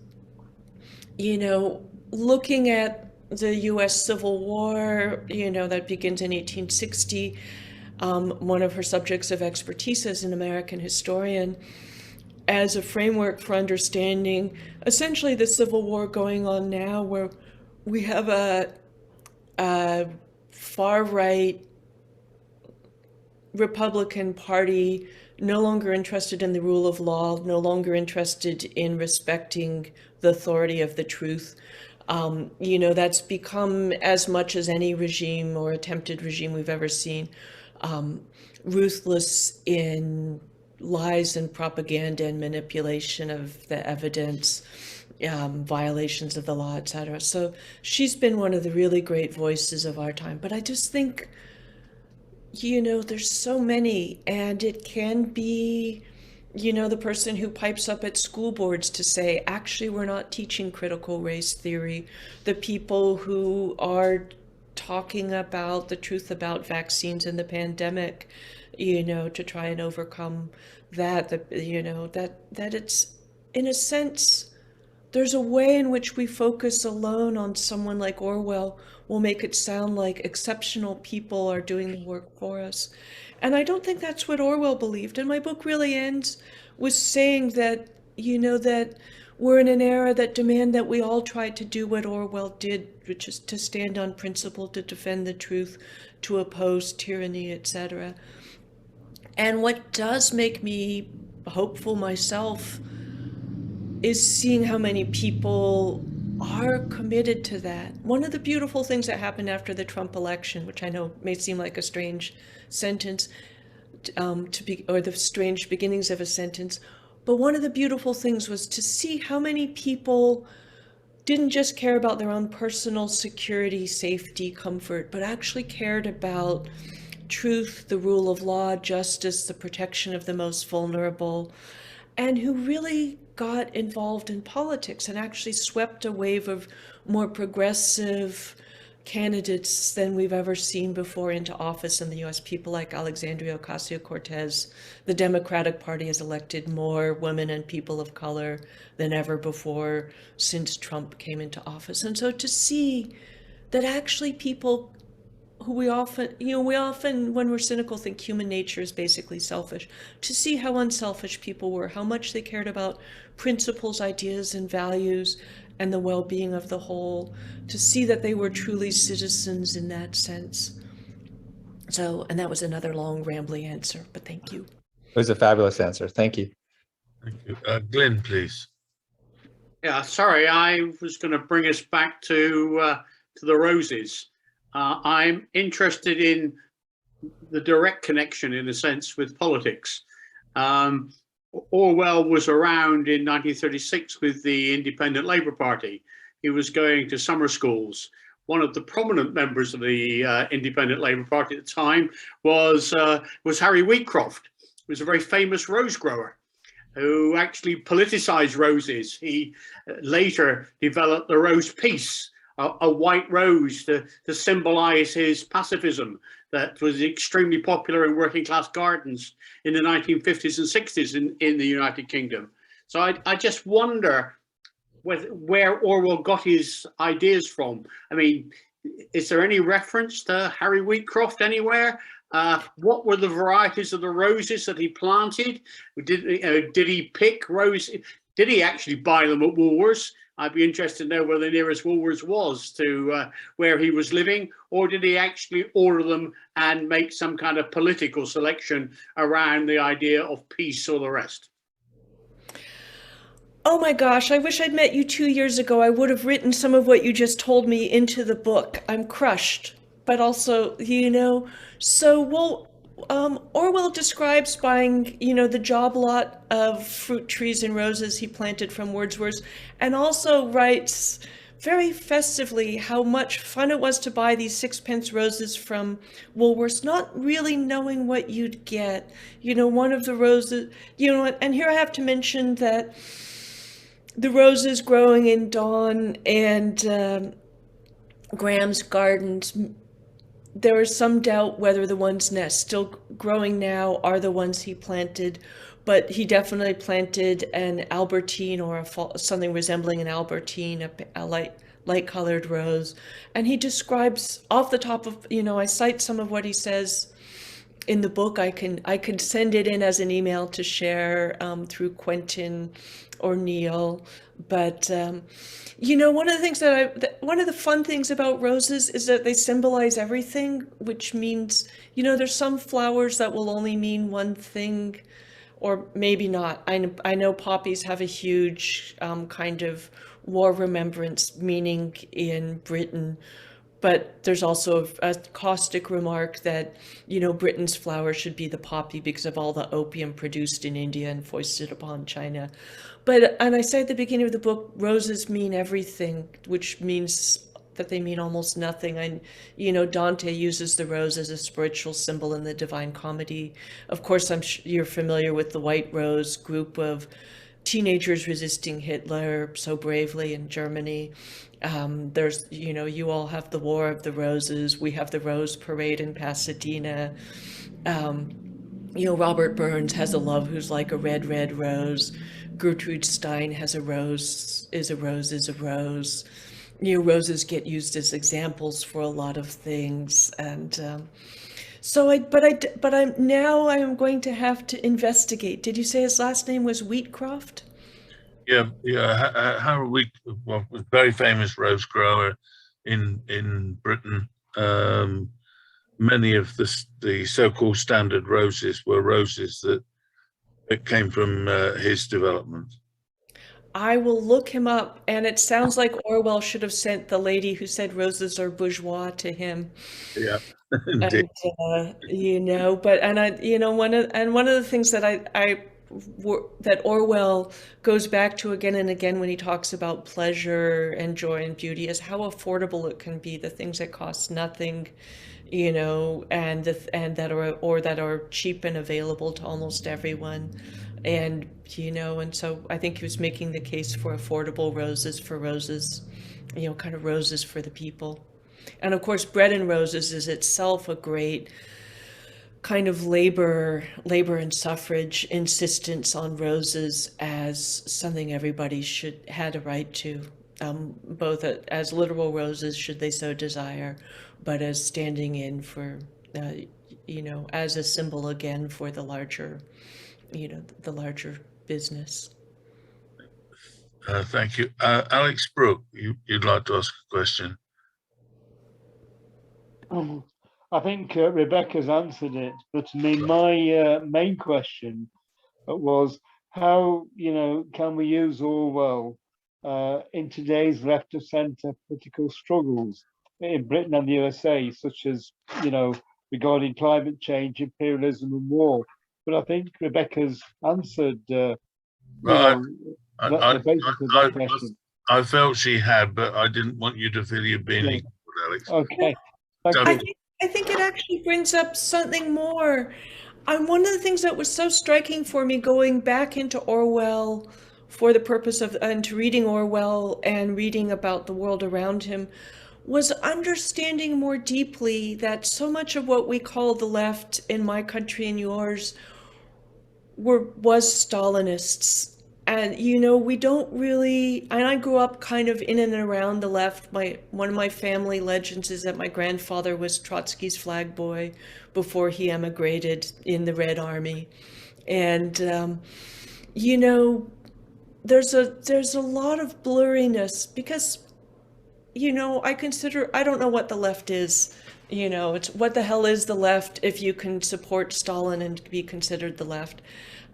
looking at the US Civil War, that begins in 1860. One of her subjects of expertise as an American historian, as a framework for understanding essentially the Civil War going on now, where we have a far-right Republican Party no longer interested in the rule of law, no longer interested in respecting the authority of the truth. That's become, as much as any regime or attempted regime we've ever seen, ruthless in lies and propaganda and manipulation of the evidence, violations of the law, etc. So she's been one of the really great voices of our time. But I just think, there's so many, and it can be, the person who pipes up at school boards to say, actually, we're not teaching critical race theory. The people who are talking about the truth about vaccines and the pandemic, to try and overcome that, that it's, in a sense, there's a way in which we focus alone on someone like Orwell will make it sound like exceptional people are doing the work for us. And I don't think that's what Orwell believed. And my book really ends with saying that, that we're in an era that demand that we all try to do what Orwell did, which is to stand on principle, to defend the truth, to oppose tyranny, etc. And what does make me hopeful myself is seeing how many people are committed to that. One of the beautiful things that happened after the Trump election, which I know may seem like a strange sentence, or the strange beginnings of a sentence, but one of the beautiful things was to see how many people didn't just care about their own personal security, safety, comfort, but actually cared about truth, the rule of law, justice, the protection of the most vulnerable, and who really got involved in politics and actually swept a wave of more progressive candidates than we've ever seen before into office in the US. People like Alexandria Ocasio-Cortez. The Democratic Party has elected more women and people of color than ever before since Trump came into office. And so to see that actually people who we often, when we're cynical, think human nature is basically selfish. To see how unselfish people were, how much they cared about principles, ideas, and values, and the well-being of the whole, to see that they were truly citizens in that sense. So, and that was another long, rambling answer, but thank you. It was a fabulous answer. Thank you. Thank you. Glenn, please. Yeah, sorry, I was going to bring us back to the roses. I'm interested in the direct connection, in a sense, with politics. Orwell was around in 1936 with the Independent Labour Party. He was going to summer schools. One of the prominent members of the Independent Labour Party at the time was Harry Wheatcroft, who was a very famous rose grower, who actually politicized roses. He later developed the rose peace, a white rose to symbolize his pacifism that was extremely popular in working class gardens in the 1950s and 60s in the United Kingdom. So I just wonder where Orwell got his ideas from. I mean, is there any reference to Harry Wheatcroft anywhere? What were the varieties of the roses that he planted? Did he pick roses? Did he actually buy them at Woolworths? I'd be interested to know where the nearest Woolworths was to where he was living, or did he actually order them and make some kind of political selection around the idea of peace or the rest? Oh my gosh, I wish I'd met you 2 years ago. I would have written some of what you just told me into the book. I'm crushed, but also, Orwell describes buying, the job lot of fruit trees and roses he planted from Wordsworth, and also writes very festively how much fun it was to buy these sixpence roses from Woolworths, not really knowing what you'd get. One of the roses, and here I have to mention that the roses growing in Dawn and Graham's gardens, there is some doubt whether the ones still growing now are the ones he planted, but he definitely planted an Albertine or something resembling an Albertine, a light colored rose. And he describes off the top of, I cite some of what he says in the book. I can send it in as an email to share through Quentin or Neil. But one of the things one of the fun things about roses is that they symbolize everything, which means, there's some flowers that will only mean one thing, or maybe not. I know poppies have a huge kind of war remembrance meaning in Britain, but there's also a caustic remark that, Britain's flower should be the poppy because of all the opium produced in India and foisted upon China. And I say at the beginning of the book, roses mean everything, which means that they mean almost nothing. And, Dante uses the rose as a spiritual symbol in the Divine Comedy. Of course, you're familiar with the White Rose group of teenagers resisting Hitler so bravely in Germany. There's, you all have the War of the Roses. We have the Rose Parade in Pasadena. Robert Burns has a love who's like a red, red rose. Gertrude Stein has a rose is a rose is a rose. Roses get used as examples for a lot of things. And now I am going to have to investigate. Did you say his last name was Wheatcroft? Yeah. Harold Wheatcroft was a very famous rose grower in Britain. Many of the so-called standard roses were roses that came from his development. I will look him up, and it sounds like Orwell should have sent the lady who said roses are bourgeois to him. Yeah, indeed. And one of the things that that Orwell goes back to again and again when he talks about pleasure and joy and beauty is how affordable it can be, the things that cost nothing, and that are cheap and available to almost everyone. And so I think he was making the case for affordable roses, kind of roses for the people. And of course, Bread and Roses is itself a great kind of labor and suffrage insistence on roses as something everybody had a right to, both as literal roses should they so desire, but as standing in for, as a symbol again for the larger, the larger business. Thank you. Alex Brooke, you'd like to ask a question? I think Rebecca's answered it, but to me, my main question was how, can we use Orwell in today's left of centre political struggles in Britain and the USA, such as, regarding climate change, imperialism and war. But I think Rebecca's answered, the basis of that question. I felt she had, but I didn't want you to feel you're being ignored, Alex. Okay. I think it actually brings up something more. One of the things that was so striking for me going back into Orwell for the purpose of, and to reading Orwell and reading about the world around him, was understanding more deeply that so much of what we call the left in my country and yours was Stalinists. And, we don't really, and I grew up kind of in and around the left. One of my family legends is that my grandfather was Trotsky's flag boy before he emigrated in the Red Army. And, there's a lot of blurriness because, I don't know what the left is. It's what the hell is the left if you can support Stalin and be considered the left.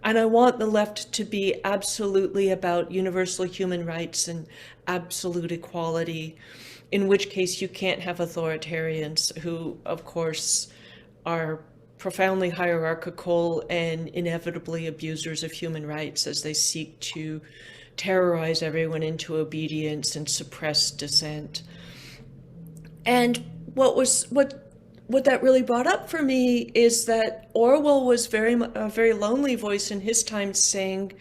And I want the left to be absolutely about universal human rights and absolute equality, in which case you can't have authoritarians who, of course, are profoundly hierarchical and inevitably abusers of human rights as they seek to terrorize everyone into obedience and suppress dissent. And what that really brought up for me is that Orwell was a very lonely voice in his time, saying,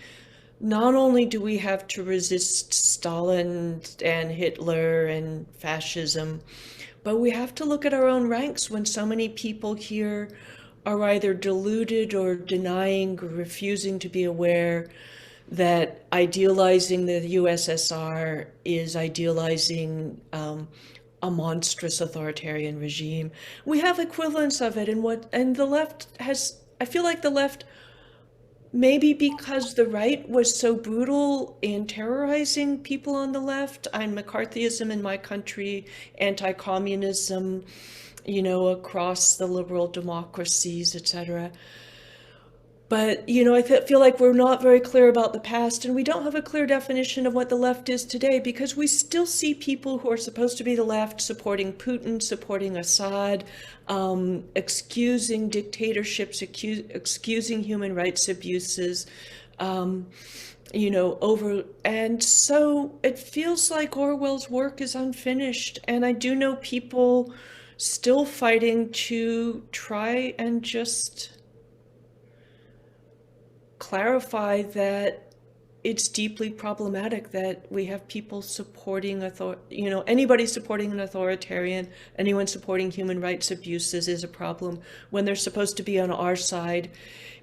not only do we have to resist Stalin and Hitler and fascism, but we have to look at our own ranks when so many people here are either deluded or denying or refusing to be aware that idealizing the USSR is idealizing a monstrous authoritarian regime. We have equivalents of it, and the left has, I feel like the left, maybe because the right was so brutal in terrorizing people on the left, and McCarthyism in my country, anti-communism, across the liberal democracies, etc. But, I feel like we're not very clear about the past, and we don't have a clear definition of what the left is today, because we still see people who are supposed to be the left supporting Putin, supporting Assad, excusing dictatorships, excusing human rights abuses, and so it feels like Orwell's work is unfinished. And I do know people still fighting to try and just clarify that it's deeply problematic that we have people supporting anybody supporting an authoritarian, anyone supporting human rights abuses is a problem. When they're supposed to be on our side,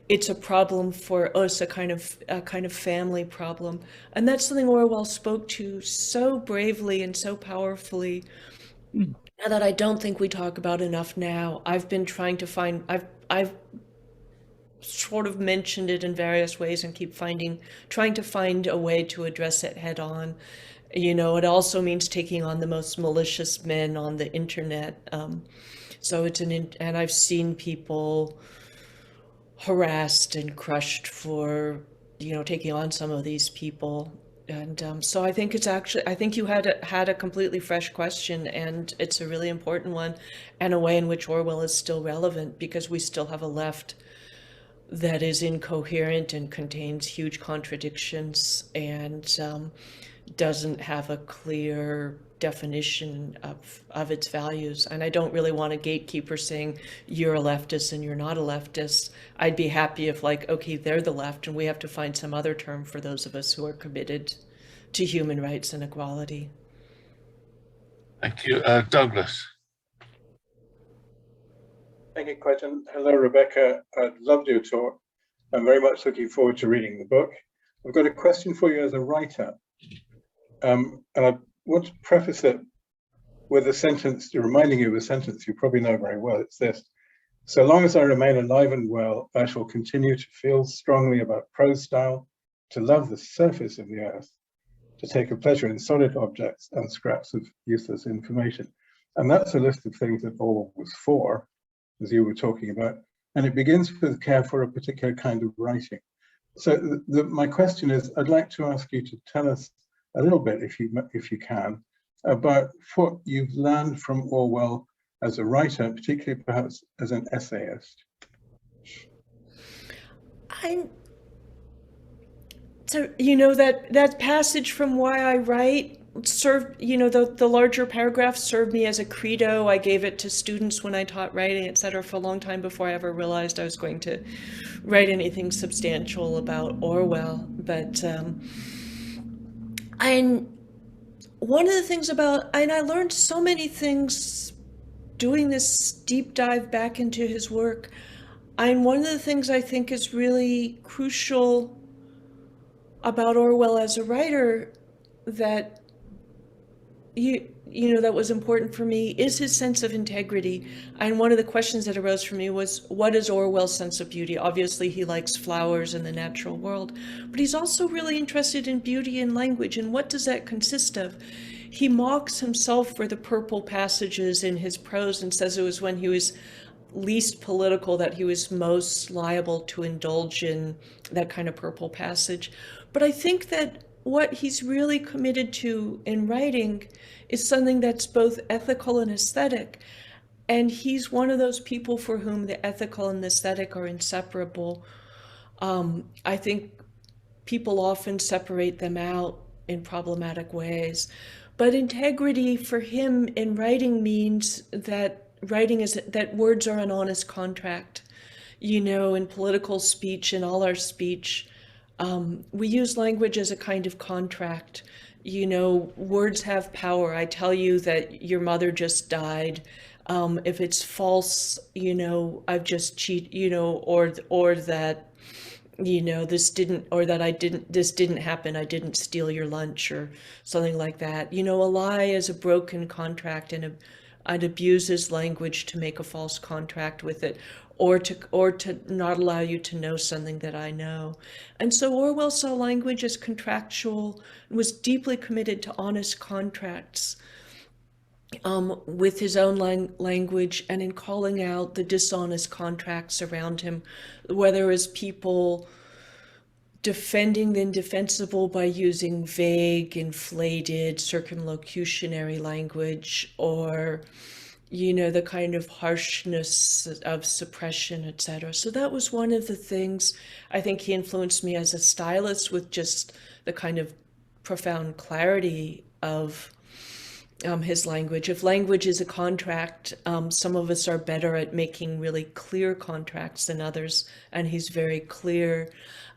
it's a problem for us, a kind of family problem. And that's something Orwell spoke to so bravely and so powerfully that I don't think we talk about enough now. I've been trying to find, I've sort of mentioned it in various ways and trying to find a way to address it head on. It also means taking on the most malicious men on the internet. So and I've seen people harassed and crushed for, taking on some of these people. And so I think I think you had a completely fresh question, and it's a really important one, and a way in which Orwell is still relevant, because we still have a left that is incoherent and contains huge contradictions and doesn't have a clear definition of its values. And I don't really want a gatekeeper saying you're a leftist and you're not a leftist. I'd be happy if, okay, they're the left and we have to find some other term for those of us who are committed to human rights and equality. Thank you. Douglas. Thank you, Quentin. Hello, Rebecca. I'd loved your talk. I'm very much looking forward to reading the book. I've got a question for you as a writer. And I want to preface it with a sentence, reminding you of a sentence you probably know very well. It's this: so long as I remain alive and well, I shall continue to feel strongly about prose style, to love the surface of the earth, to take a pleasure in solid objects and scraps of useless information. And that's a list of things that Orwell was for, as you were talking about. And it begins with care for a particular kind of writing. So my question is, I'd like to ask you to tell us a little bit, if you can, about what you've learned from Orwell as a writer, particularly perhaps as an essayist. So, that passage from Why I Write served, the larger paragraph served me as a credo. I gave it to students when I taught writing, etc., for a long time before I ever realized I was going to write anything substantial about Orwell. But one of the things and I learned so many things doing this deep dive back into his work. And one of the things I think is really crucial about Orwell as a writer that that was important for me is his sense of integrity. And one of the questions that arose for me was, what is Orwell's sense of beauty? Obviously, he likes flowers and the natural world, but he's also really interested in beauty and language. And what does that consist of? He mocks himself for the purple passages in his prose and says it was when he was least political that he was most liable to indulge in that kind of purple passage. But I think that what he's really committed to in writing is something that's both ethical and aesthetic. And he's one of those people for whom the ethical and the aesthetic are inseparable. I think people often separate them out in problematic ways. But integrity for him in writing means that words are an honest contract. In political speech, in all our speech, we use language as a kind of contract. Words have power. I tell you that your mother just died. If it's false, I've just cheated, or that, this didn't happen. I didn't steal your lunch or something like that. A lie is a broken contract, and it abuses language to make a false contract with it, or to not allow you to know something that I know. And so Orwell saw language as contractual and was deeply committed to honest contracts with his own language, and in calling out the dishonest contracts around him, whether as people defending the indefensible by using vague, inflated, circumlocutionary language, or the kind of harshness of suppression, etc. So that was one of the things I think he influenced me as a stylist, with just the kind of profound clarity of his language. If language is a contract, some of us are better at making really clear contracts than others, and he's very clear.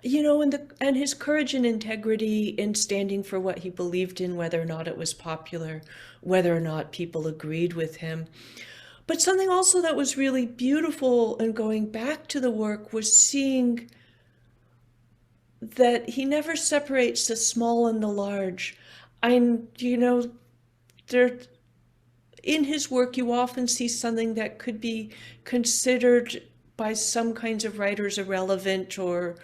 And his courage and integrity in standing for what he believed in, whether or not it was popular, whether or not people agreed with him. But something also that was really beautiful in going back to the work was seeing that he never separates the small and the large. In his work, you often see something that could be considered by some kinds of writers irrelevant or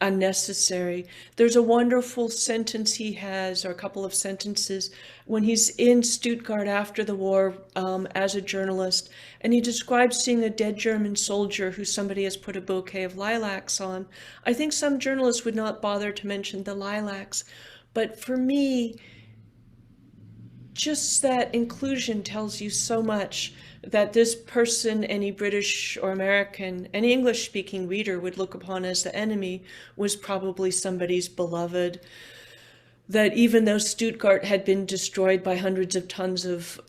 unnecessary. There's a wonderful sentence he has, or a couple of sentences, when he's in Stuttgart after the war as a journalist, and he describes seeing a dead German soldier who somebody has put a bouquet of lilacs on. I think some journalists would not bother to mention the lilacs, but for me, just that inclusion tells you so much, that this person, any British or American, any English-speaking reader would look upon as the enemy, was probably somebody's beloved. That even though Stuttgart had been destroyed by hundreds of tons of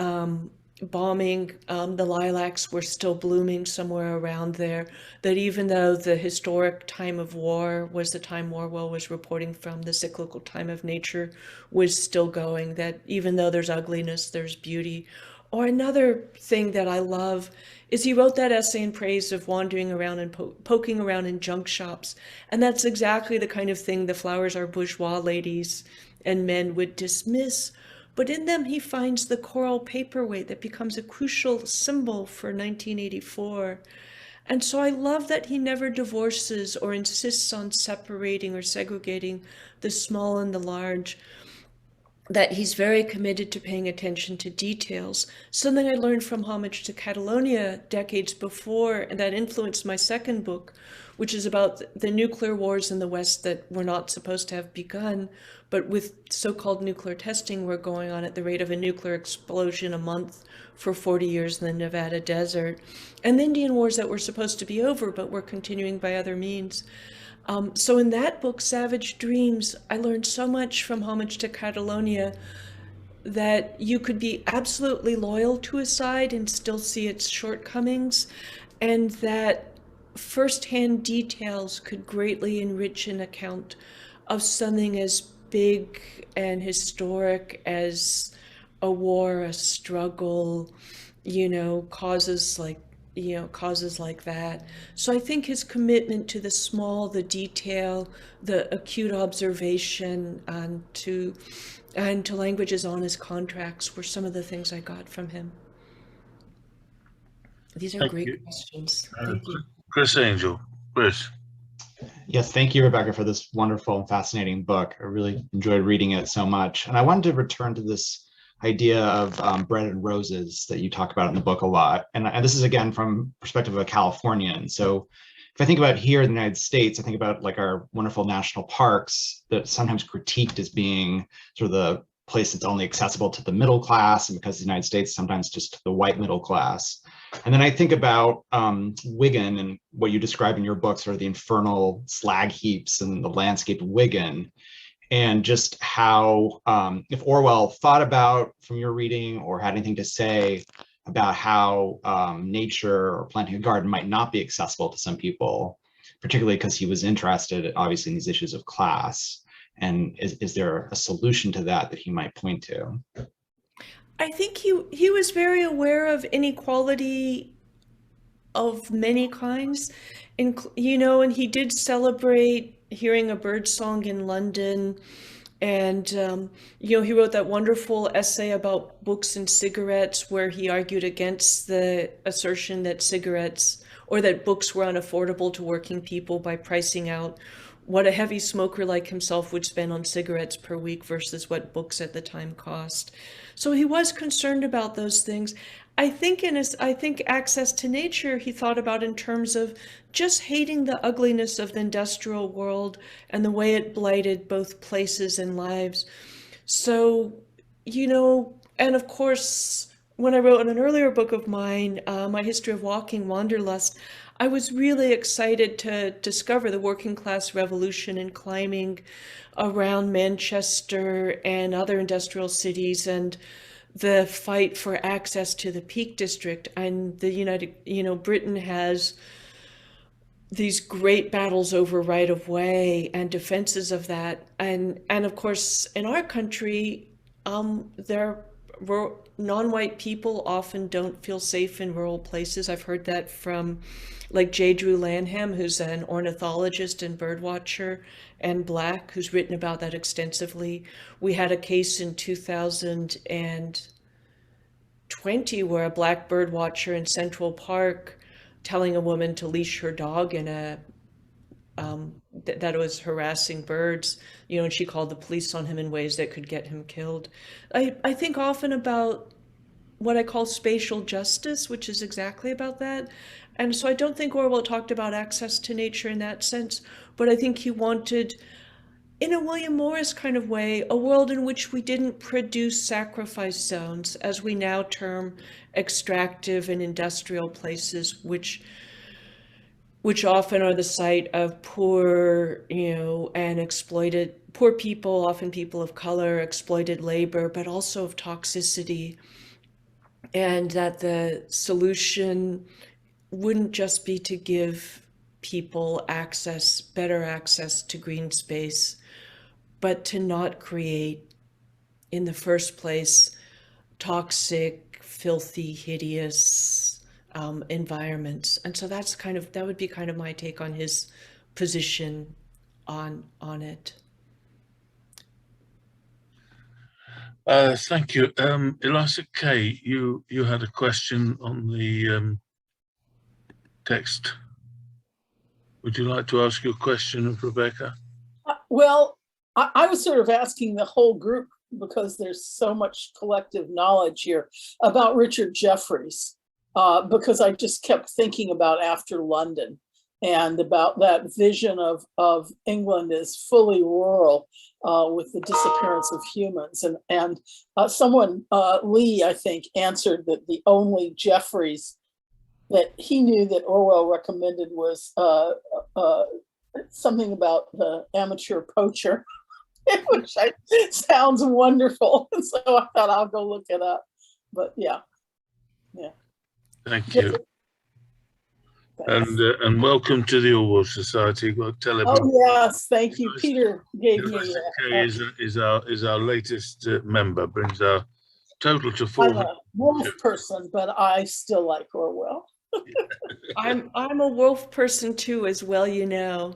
bombing, the lilacs were still blooming somewhere around there. That even though the historic time of war was the time Orwell was reporting from, the cyclical time of nature was still going. That even though there's ugliness, there's beauty. Or another thing that I love is he wrote that essay in praise of wandering around and poking around in junk shops. And that's exactly the kind of thing the flowers are bourgeois ladies and men would dismiss. But in them, he finds the coral paperweight that becomes a crucial symbol for 1984. And so I love that he never divorces or insists on separating or segregating the small and the large, that he's very committed to paying attention to details. Something I learned from Homage to Catalonia decades before, and that influenced my second book, which is about the nuclear wars in the West that were not supposed to have begun, but with so-called nuclear testing were going on at the rate of a nuclear explosion a month for 40 years in the Nevada desert, and the Indian wars that were supposed to be over but were continuing by other means. So in that book, Savage Dreams, I learned so much from Homage to Catalonia that you could be absolutely loyal to a side and still see its shortcomings, and that firsthand details could greatly enrich an account of something as big and historic as a war, a struggle, causes like that. So I think his commitment to the small, the detail, the acute observation, and to language's honest contracts were some of the things I got from him. These are Thank great you. questions. Thank you. Chris Angel. Chris. Yes, thank you, Rebecca, for this wonderful and fascinating book. I really enjoyed reading it so much. And I wanted to return to this idea of bread and roses that you talk about in the book a lot. And this is, again, from perspective of a Californian. So if I think about here in the United States, I think about like our wonderful national parks that sometimes critiqued as being sort of the place that's only accessible to the middle class, and because the United States, sometimes just to the white middle class. And then I think about Wigan and what you describe in your book, sort of the infernal slag heaps and the landscape of Wigan, and just how, if Orwell thought about, from your reading, or had anything to say about how nature or planting a garden might not be accessible to some people, particularly because he was interested, obviously, in these issues of class. And is there a solution to that he might point to? I think he was very aware of inequality of many kinds, and he did celebrate hearing a bird song in London, and he wrote that wonderful essay about books and cigarettes, where he argued against the assertion that cigarettes or that books were unaffordable to working people by pricing out what a heavy smoker like himself would spend on cigarettes per week versus what books at the time cost. So he was concerned about those things. I think access to nature, he thought about in terms of just hating the ugliness of the industrial world and the way it blighted both places and lives. So, and of course, when I wrote in an earlier book of mine, My History of Walking, Wanderlust, I was really excited to discover the working class revolution in climbing around Manchester and other industrial cities, and the fight for access to the Peak District. And Britain has these great battles over right of way and defenses of that. And of course, in our country, non-white people often don't feel safe in rural places. I've heard that from like J. Drew Lanham, who's an ornithologist and birdwatcher and Black, who's written about that extensively. We had a case in 2020 where a Black birdwatcher in Central Park telling a woman to leash her dog in that it was harassing birds, and she called the police on him in ways that could get him killed. I think often about what I call spatial justice, which is exactly about that. And so I don't think Orwell talked about access to nature in that sense, but I think he wanted, in a William Morris kind of way, a world in which we didn't produce sacrifice zones, as we now term extractive and industrial places, which often are the site of poor, and exploited, poor people, often people of color, exploited labor, but also of toxicity. And that the solution wouldn't just be to give people better access to green space, but to not create, in the first place, toxic, filthy, hideous environments. And so that would be kind of my take on his position on it. Thank you. Eliza Kay, you had a question on the text. Would you like to ask your question of Rebecca? Well, I was sort of asking the whole group, because there's so much collective knowledge here, about Richard Jefferies, because I just kept thinking about After London. and about that vision of England as fully rural with the disappearance of humans. And someone, Lee, I think, answered that the only Jeffreys that he knew that Orwell recommended was something about the amateur poacher, which sounds wonderful. So I thought I'll go look it up. But yeah. Thank you. And welcome to the Orwell Society. Well, tell everyone. Oh yes, thank you. Peter gave me. Kay is our latest member. Brings our total to 400. I'm a wolf person, but I still like Orwell. I'm a wolf person too, as well, you know.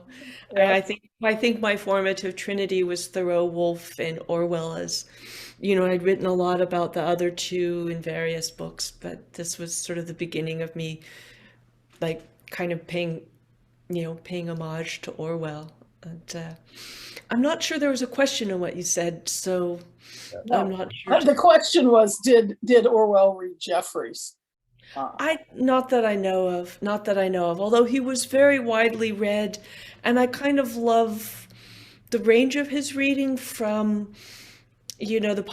And I think my formative trinity was Thoreau, Woolf, and Orwell. As you know, I'd written a lot about the other two in various books, but this was sort of the beginning of me, like, kind of paying homage to Orwell. And I'm not sure there was a question in what you said, so no. I'm not sure. The question was, did Orwell read Jeffreys? Not that I know of, although he was very widely read, and I kind of love the range of his reading from, you know, the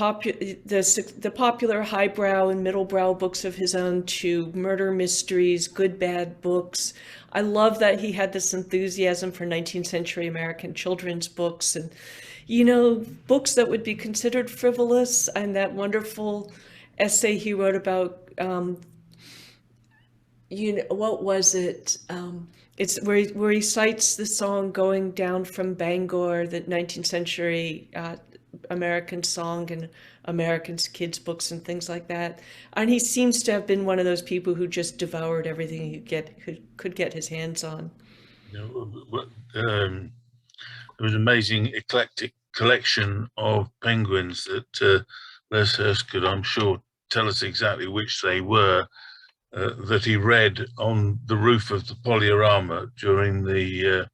popular highbrow and middlebrow books of his own to murder mysteries, good, bad books. I love that he had this enthusiasm for 19th century American children's books and, you know, books that would be considered frivolous, and that wonderful essay he wrote about, you know, what was it? It's where he cites the song "Going Down from Bangor," the 19th century American song, and Americans' kids' books and things like that. And he seems to have been one of those people who just devoured everything he could get his hands on. You know, there was an amazing eclectic collection of penguins that Les Hurst could, I'm sure, tell us exactly which they were. That he read on the roof of the Polyarama during the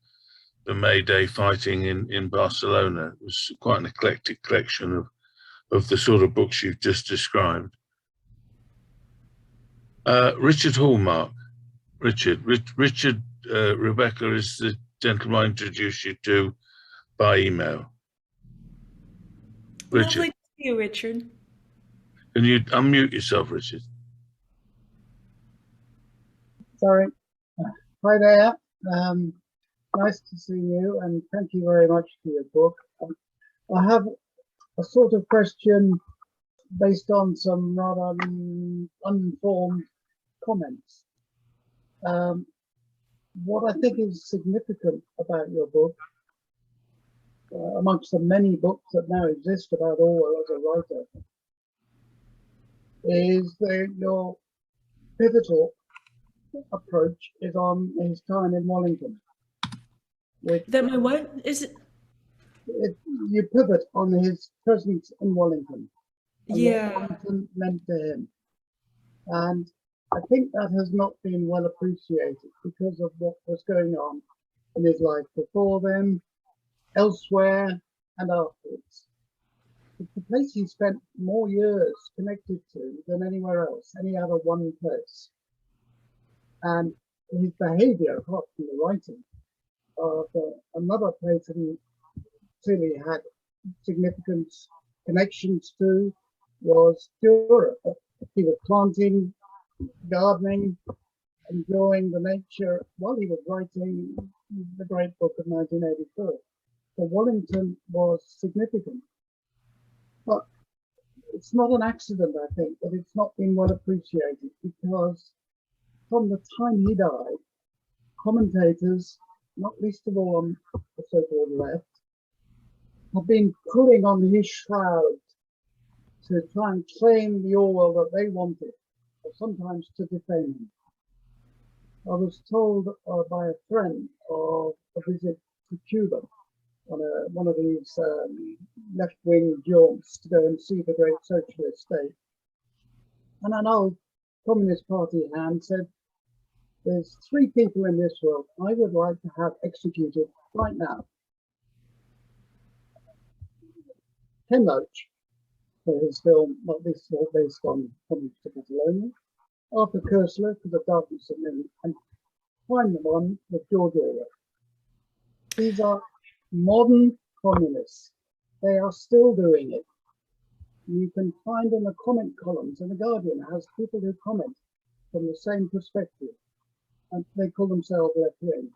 May Day fighting in Barcelona. It was quite an eclectic collection of the sort of books you've just described. Richard Hallmark. Richard, Rebecca is the gentleman I introduced you to by email. Richard. Lovely to see you, Richard. Can you unmute yourself, Richard? Sorry. Hi there. Nice to see you, and thank you very much for your book. I have a sort of question based on some rather unformed comments. What I think is significant about your book, amongst the many books that now exist about Orwell as a writer, is that your pivotal approach is on his time in Wellington. That my what? Is it? You pivot on his presence in Wellington. Yeah. What Wellington meant to him. And I think that has not been well appreciated because of what was going on in his life before then, elsewhere, and afterwards. It's the place he spent more years connected to than anywhere else, any other one place. And his behavior, apart from the writing, another place that he clearly had significant connections to was Europe. He was planting, gardening, enjoying the nature while he was writing the great book of 1984. So Wellington was significant. But it's not an accident, I think, that it's not been well appreciated, because from the time he died, commentators, not least of all on the so-called left, have been pulling on his shroud to try and claim the Orwell that they wanted, or sometimes to defame him. I was told by a friend of a visit to Cuba on one of these left-wing jaunts to go and see the great socialist state. And an old Communist Party hand said, "There's 3 people in this world I would like to have executed right now. Ken Loach, for his film, not this based on Communist Catalonia, Arthur Koestler for The Darkness of Moon, and find them on the George Orwell. These are modern communists. They are still doing it. You can find in the comment columns, and The Guardian has people who comment from the same perspective, and they call themselves left-wing.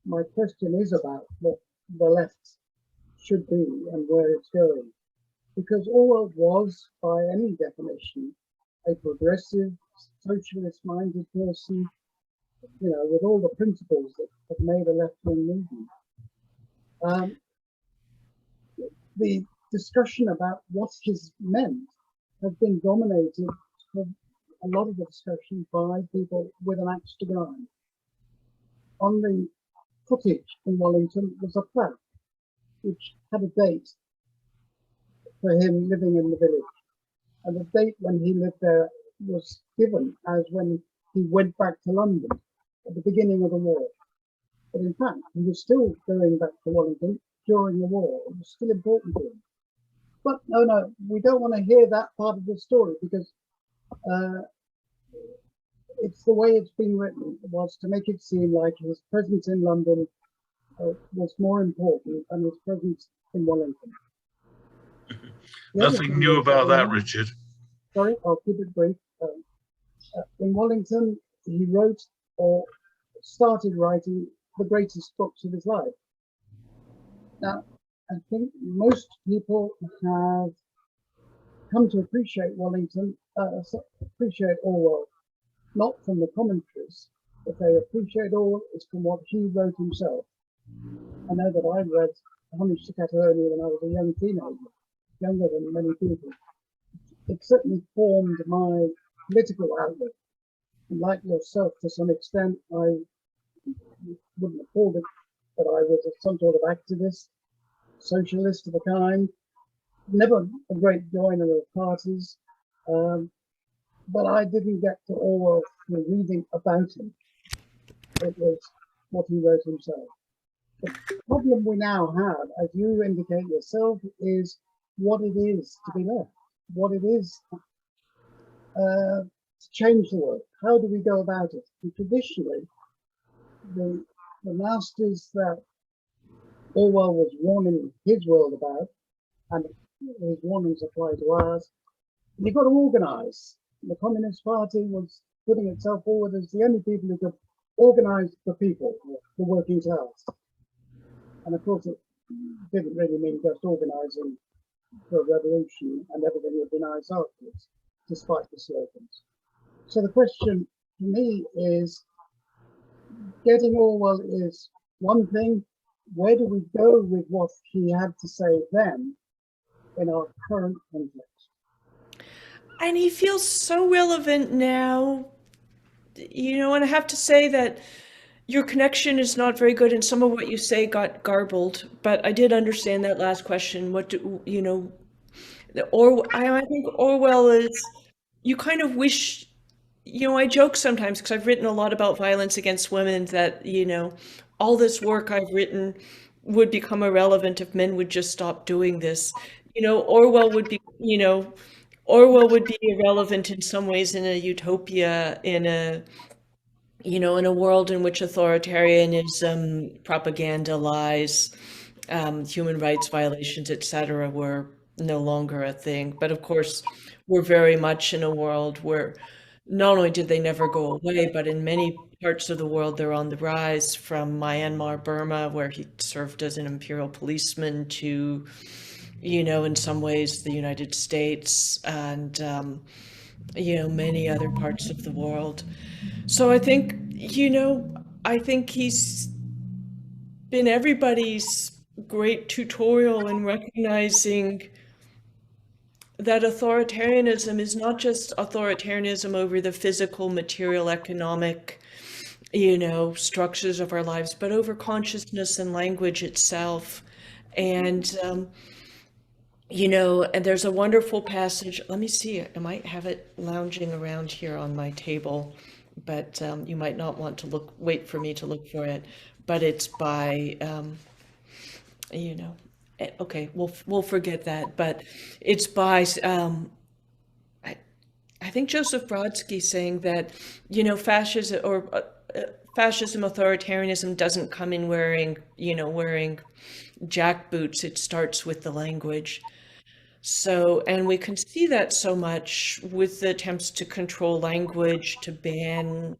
My question is about what the left should be and where it's going. Because Orwell was, by any definition, a progressive, socialist-minded person, you know, with all the principles that have made a left-wing movement. The discussion about what his meant has been dominated for a lot of the discussion by people with an axe to grind. On the cottage in Wellington was a plaque which had a date for him living in the village. And the date when he lived there was given as when he went back to London at the beginning of the war. But in fact, he was still going back to Wellington during the war. It was still important to him. But no, we don't want to hear that part of the story, because it's the way it's been written. It was to make it seem like his presence in London was more important than his presence in Wellington. Nothing new about that, Richard. Sorry, I'll keep it brief. In Wellington, he wrote or started writing the greatest books of his life. Now, I think most people have come to appreciate appreciate Orwell, not from the commentaries, but they appreciate Orwell is from what he wrote himself. I know that I read Homage to Catalonia when I was a young teenager, younger than many people. It certainly formed my political outlook. And like yourself, to some extent, I wouldn't have called it, but I was some sort of activist, socialist of a kind, never a great joiner of parties, but I didn't get to Orwell through reading about him. It was what he wrote himself. The problem we now have, as you indicate yourself, is what it is to be left, what it is to change the world. How do we go about it? And traditionally, the masters that Orwell was warning his world about, and his warnings apply to ours, you've got to organise. The Communist Party was putting itself forward as the only people who could organise the people, the working class. And of course, it didn't really mean just organising for a revolution and everything would be nice afterwards, despite the slogans. So the question to me is, getting Orwell is one thing. Where do we go with what he had to say then in our current context? And he feels so relevant now, you know, and I have to say that your connection is not very good, and some of what you say got garbled, but I did understand that last question. What do you know? I think Orwell is, you kind of wish, you know, I joke sometimes because I've written a lot about violence against women that, you know, all this work I've written would become irrelevant if men would just stop doing this. You know, Orwell would be irrelevant in some ways in a utopia, in a world in which authoritarianism, propaganda, lies, human rights violations, etc., were no longer a thing. But of course, we're very much in a world where not only did they never go away, but in many parts of the world, they're on the rise, from Myanmar, Burma, where he served as an imperial policeman, to, you know, in some ways, the United States and, you know, many other parts of the world. So I think, you know, I think he's been everybody's great tutorial in recognizing that authoritarianism is not just authoritarianism over the physical, material, economic, you know, structures of our lives, but over consciousness and language itself. And, you know, and there's a wonderful passage. Let me see, I might have it lounging around here on my table, but you might not want to wait for me to look for it. But it's by, you know, okay, we'll forget that. But it's by, I think Joseph Brodsky, saying that, you know, fascism, or fascism, authoritarianism doesn't come in wearing jackboots. It starts with the language. So, and we can see that so much with the attempts to control language, to ban,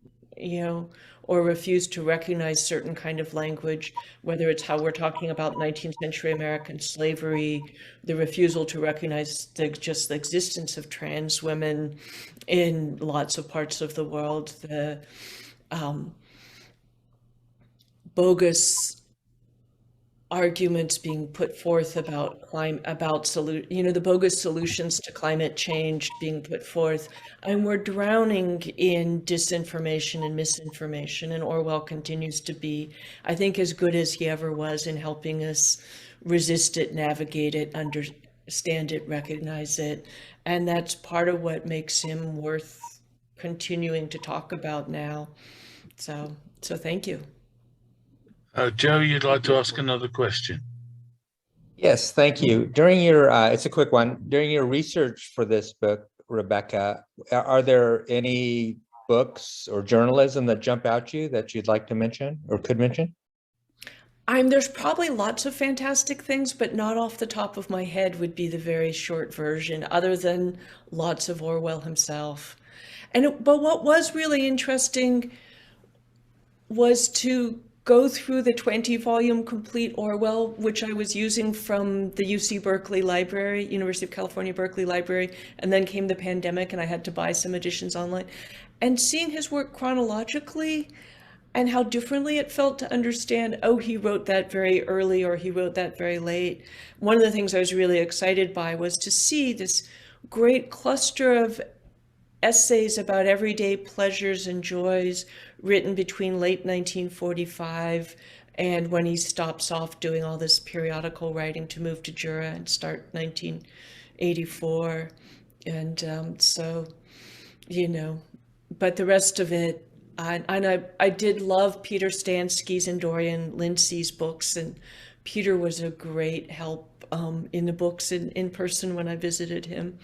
or refuse to recognize certain kind of language, whether it's how we're talking about 19th century American slavery, the refusal to recognize just the existence of trans women in lots of parts of the world, the bogus arguments being put forth about the bogus solutions to climate change being put forth, and we're drowning in disinformation and misinformation. And Orwell continues to be, I think, as good as he ever was in helping us resist it, navigate it, understand it, recognize it, and that's part of what makes him worth continuing to talk about now. So thank you. Joe, you'd like to ask another question? Yes, thank you. During your, it's a quick one. During your research for this book, Rebecca, are there any books or journalism that jump out to you that you'd like to mention or could mention? There's probably lots of fantastic things, but not off the top of my head would be the very short version, other than lots of Orwell himself. But what was really interesting was to go through the 20-volume complete Orwell, which I was using from the UC Berkeley Library, University of California Berkeley Library, and then came the pandemic and I had to buy some editions online. And seeing his work chronologically and how differently it felt to understand, oh, he wrote that very early or he wrote that very late. One of the things I was really excited by was to see this great cluster of essays about everyday pleasures and joys written between late 1945 and when he stops off doing all this periodical writing to move to Jura and start 1984. And but the rest of it, I did love Peter Stansky's and Dorian Lindsay's books, and Peter was a great help in the books in person when I visited him.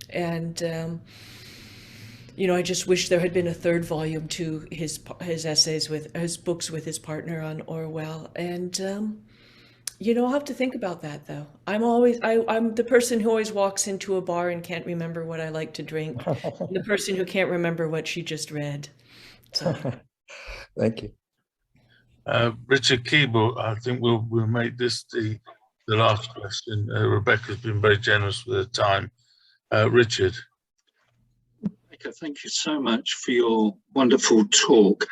And I just wish there had been a third volume to his essays with his books with his partner on Orwell. And I'll have to think about that, though. I'm the person who always walks into a bar and can't remember what I like to drink. The person who can't remember what she just read. So. Thank you. Richard Keeble, I think we'll make this the last question. Rebecca's been very generous with her time. Richard. Thank you so much for your wonderful talk.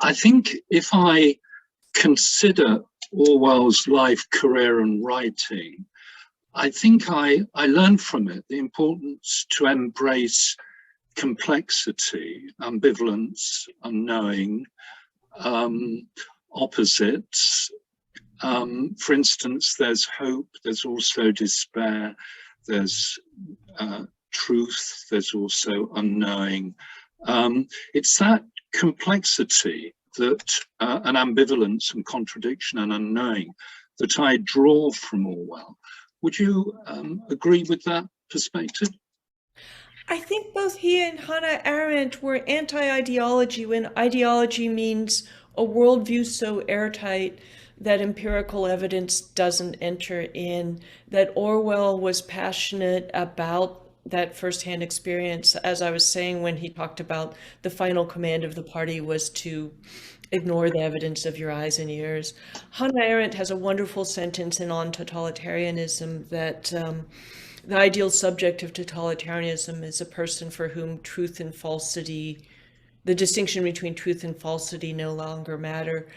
I think if I consider Orwell's life, career and writing, I think I learned from it the importance to embrace complexity, ambivalence, unknowing, opposites. For instance, there's hope, there's also despair, there's truth, there's also unknowing. It's that complexity that an ambivalence and contradiction and unknowing that I draw from Orwell. Would you agree with that perspective? I think both he and Hannah Arendt were anti-ideology when ideology means a worldview so airtight that empirical evidence doesn't enter in, that Orwell was passionate about that firsthand experience. As I was saying, when he talked about the final command of the party was to ignore the evidence of your eyes and ears. Hannah Arendt has a wonderful sentence in On Totalitarianism that the ideal subject of totalitarianism is a person for whom truth and falsity, the distinction between truth and falsity no longer matter,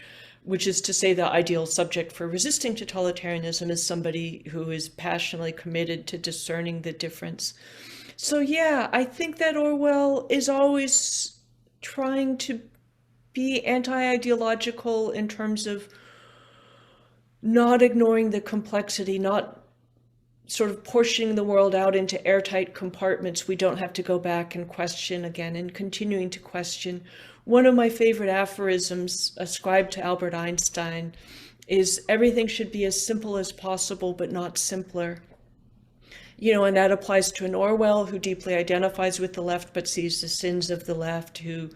which is to say the ideal subject for resisting totalitarianism is somebody who is passionately committed to discerning the difference. So yeah, I think that Orwell is always trying to be anti-ideological in terms of not ignoring the complexity, not sort of pushing the world out into airtight compartments we don't have to go back and question again, and continuing to question. One of my favorite aphorisms ascribed to Albert Einstein is everything should be as simple as possible, but not simpler. And that applies to an Orwell who deeply identifies with the left, but sees the sins of the left, who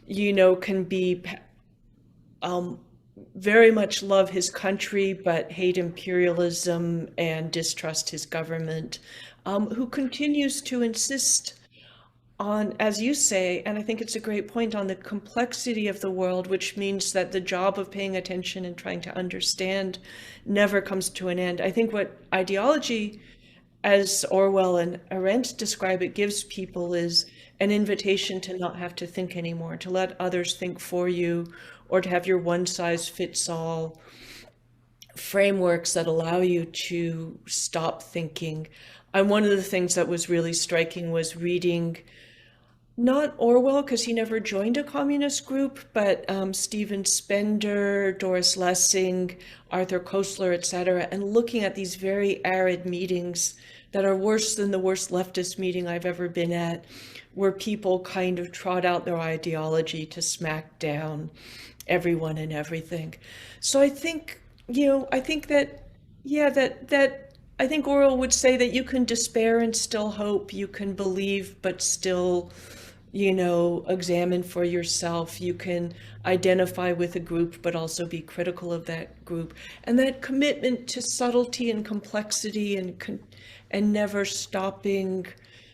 can be very much love his country, but hate imperialism and distrust his government, who continues to insist on, as you say, and I think it's a great point, on the complexity of the world, which means that the job of paying attention and trying to understand never comes to an end. I think what ideology, as Orwell and Arendt describe it, gives people is an invitation to not have to think anymore, to let others think for you, or to have your one-size-fits-all frameworks that allow you to stop thinking. And one of the things that was really striking was reading, not Orwell, because he never joined a communist group, but Stephen Spender, Doris Lessing, Arthur Koestler, etc., and looking at these very arid meetings that are worse than the worst leftist meeting I've ever been at, where people kind of trot out their ideology to smack down everyone and everything. So I think, I think that I think Orwell would say that you can despair and still hope, you can believe but still, examine for yourself, you can identify with a group but also be critical of that group. And that commitment to subtlety and complexity and never stopping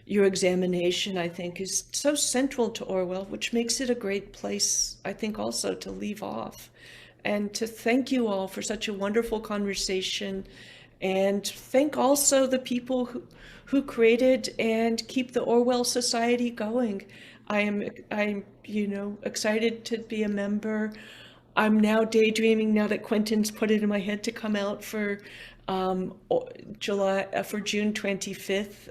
your examination, I think, is so central to Orwell, which makes it a great place, I think, also to leave off. And to thank you all for such a wonderful conversation, and thank also the people who created and keep the Orwell Society going. I'm excited to be a member. I'm now daydreaming, now that Quentin's put it in my head, to come out for June 25th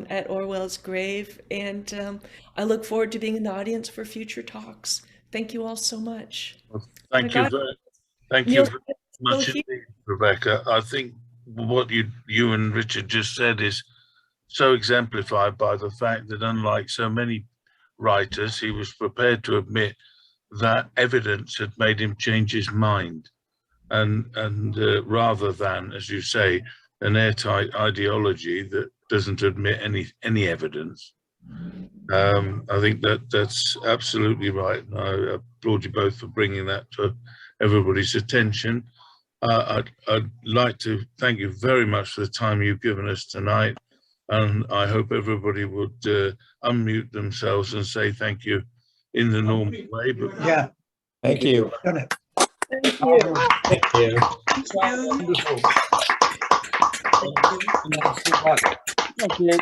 at Orwell's grave, and I look forward to being in the audience for future talks. Thank you all so much. Thank you very much indeed, Rebecca. I think what you and Richard just said is so exemplified by the fact that, unlike so many writers, he was prepared to admit that evidence had made him change his mind, and rather than, as you say, an airtight ideology that doesn't admit any evidence. I think that's absolutely right. I applaud you both for bringing that to everybody's attention. I'd like to thank you very much for the time you've given us tonight, and I hope everybody would unmute themselves and say thank you in the normal way. But yeah, Thank you. Thank you. Thank you. Wonderful. Thank you.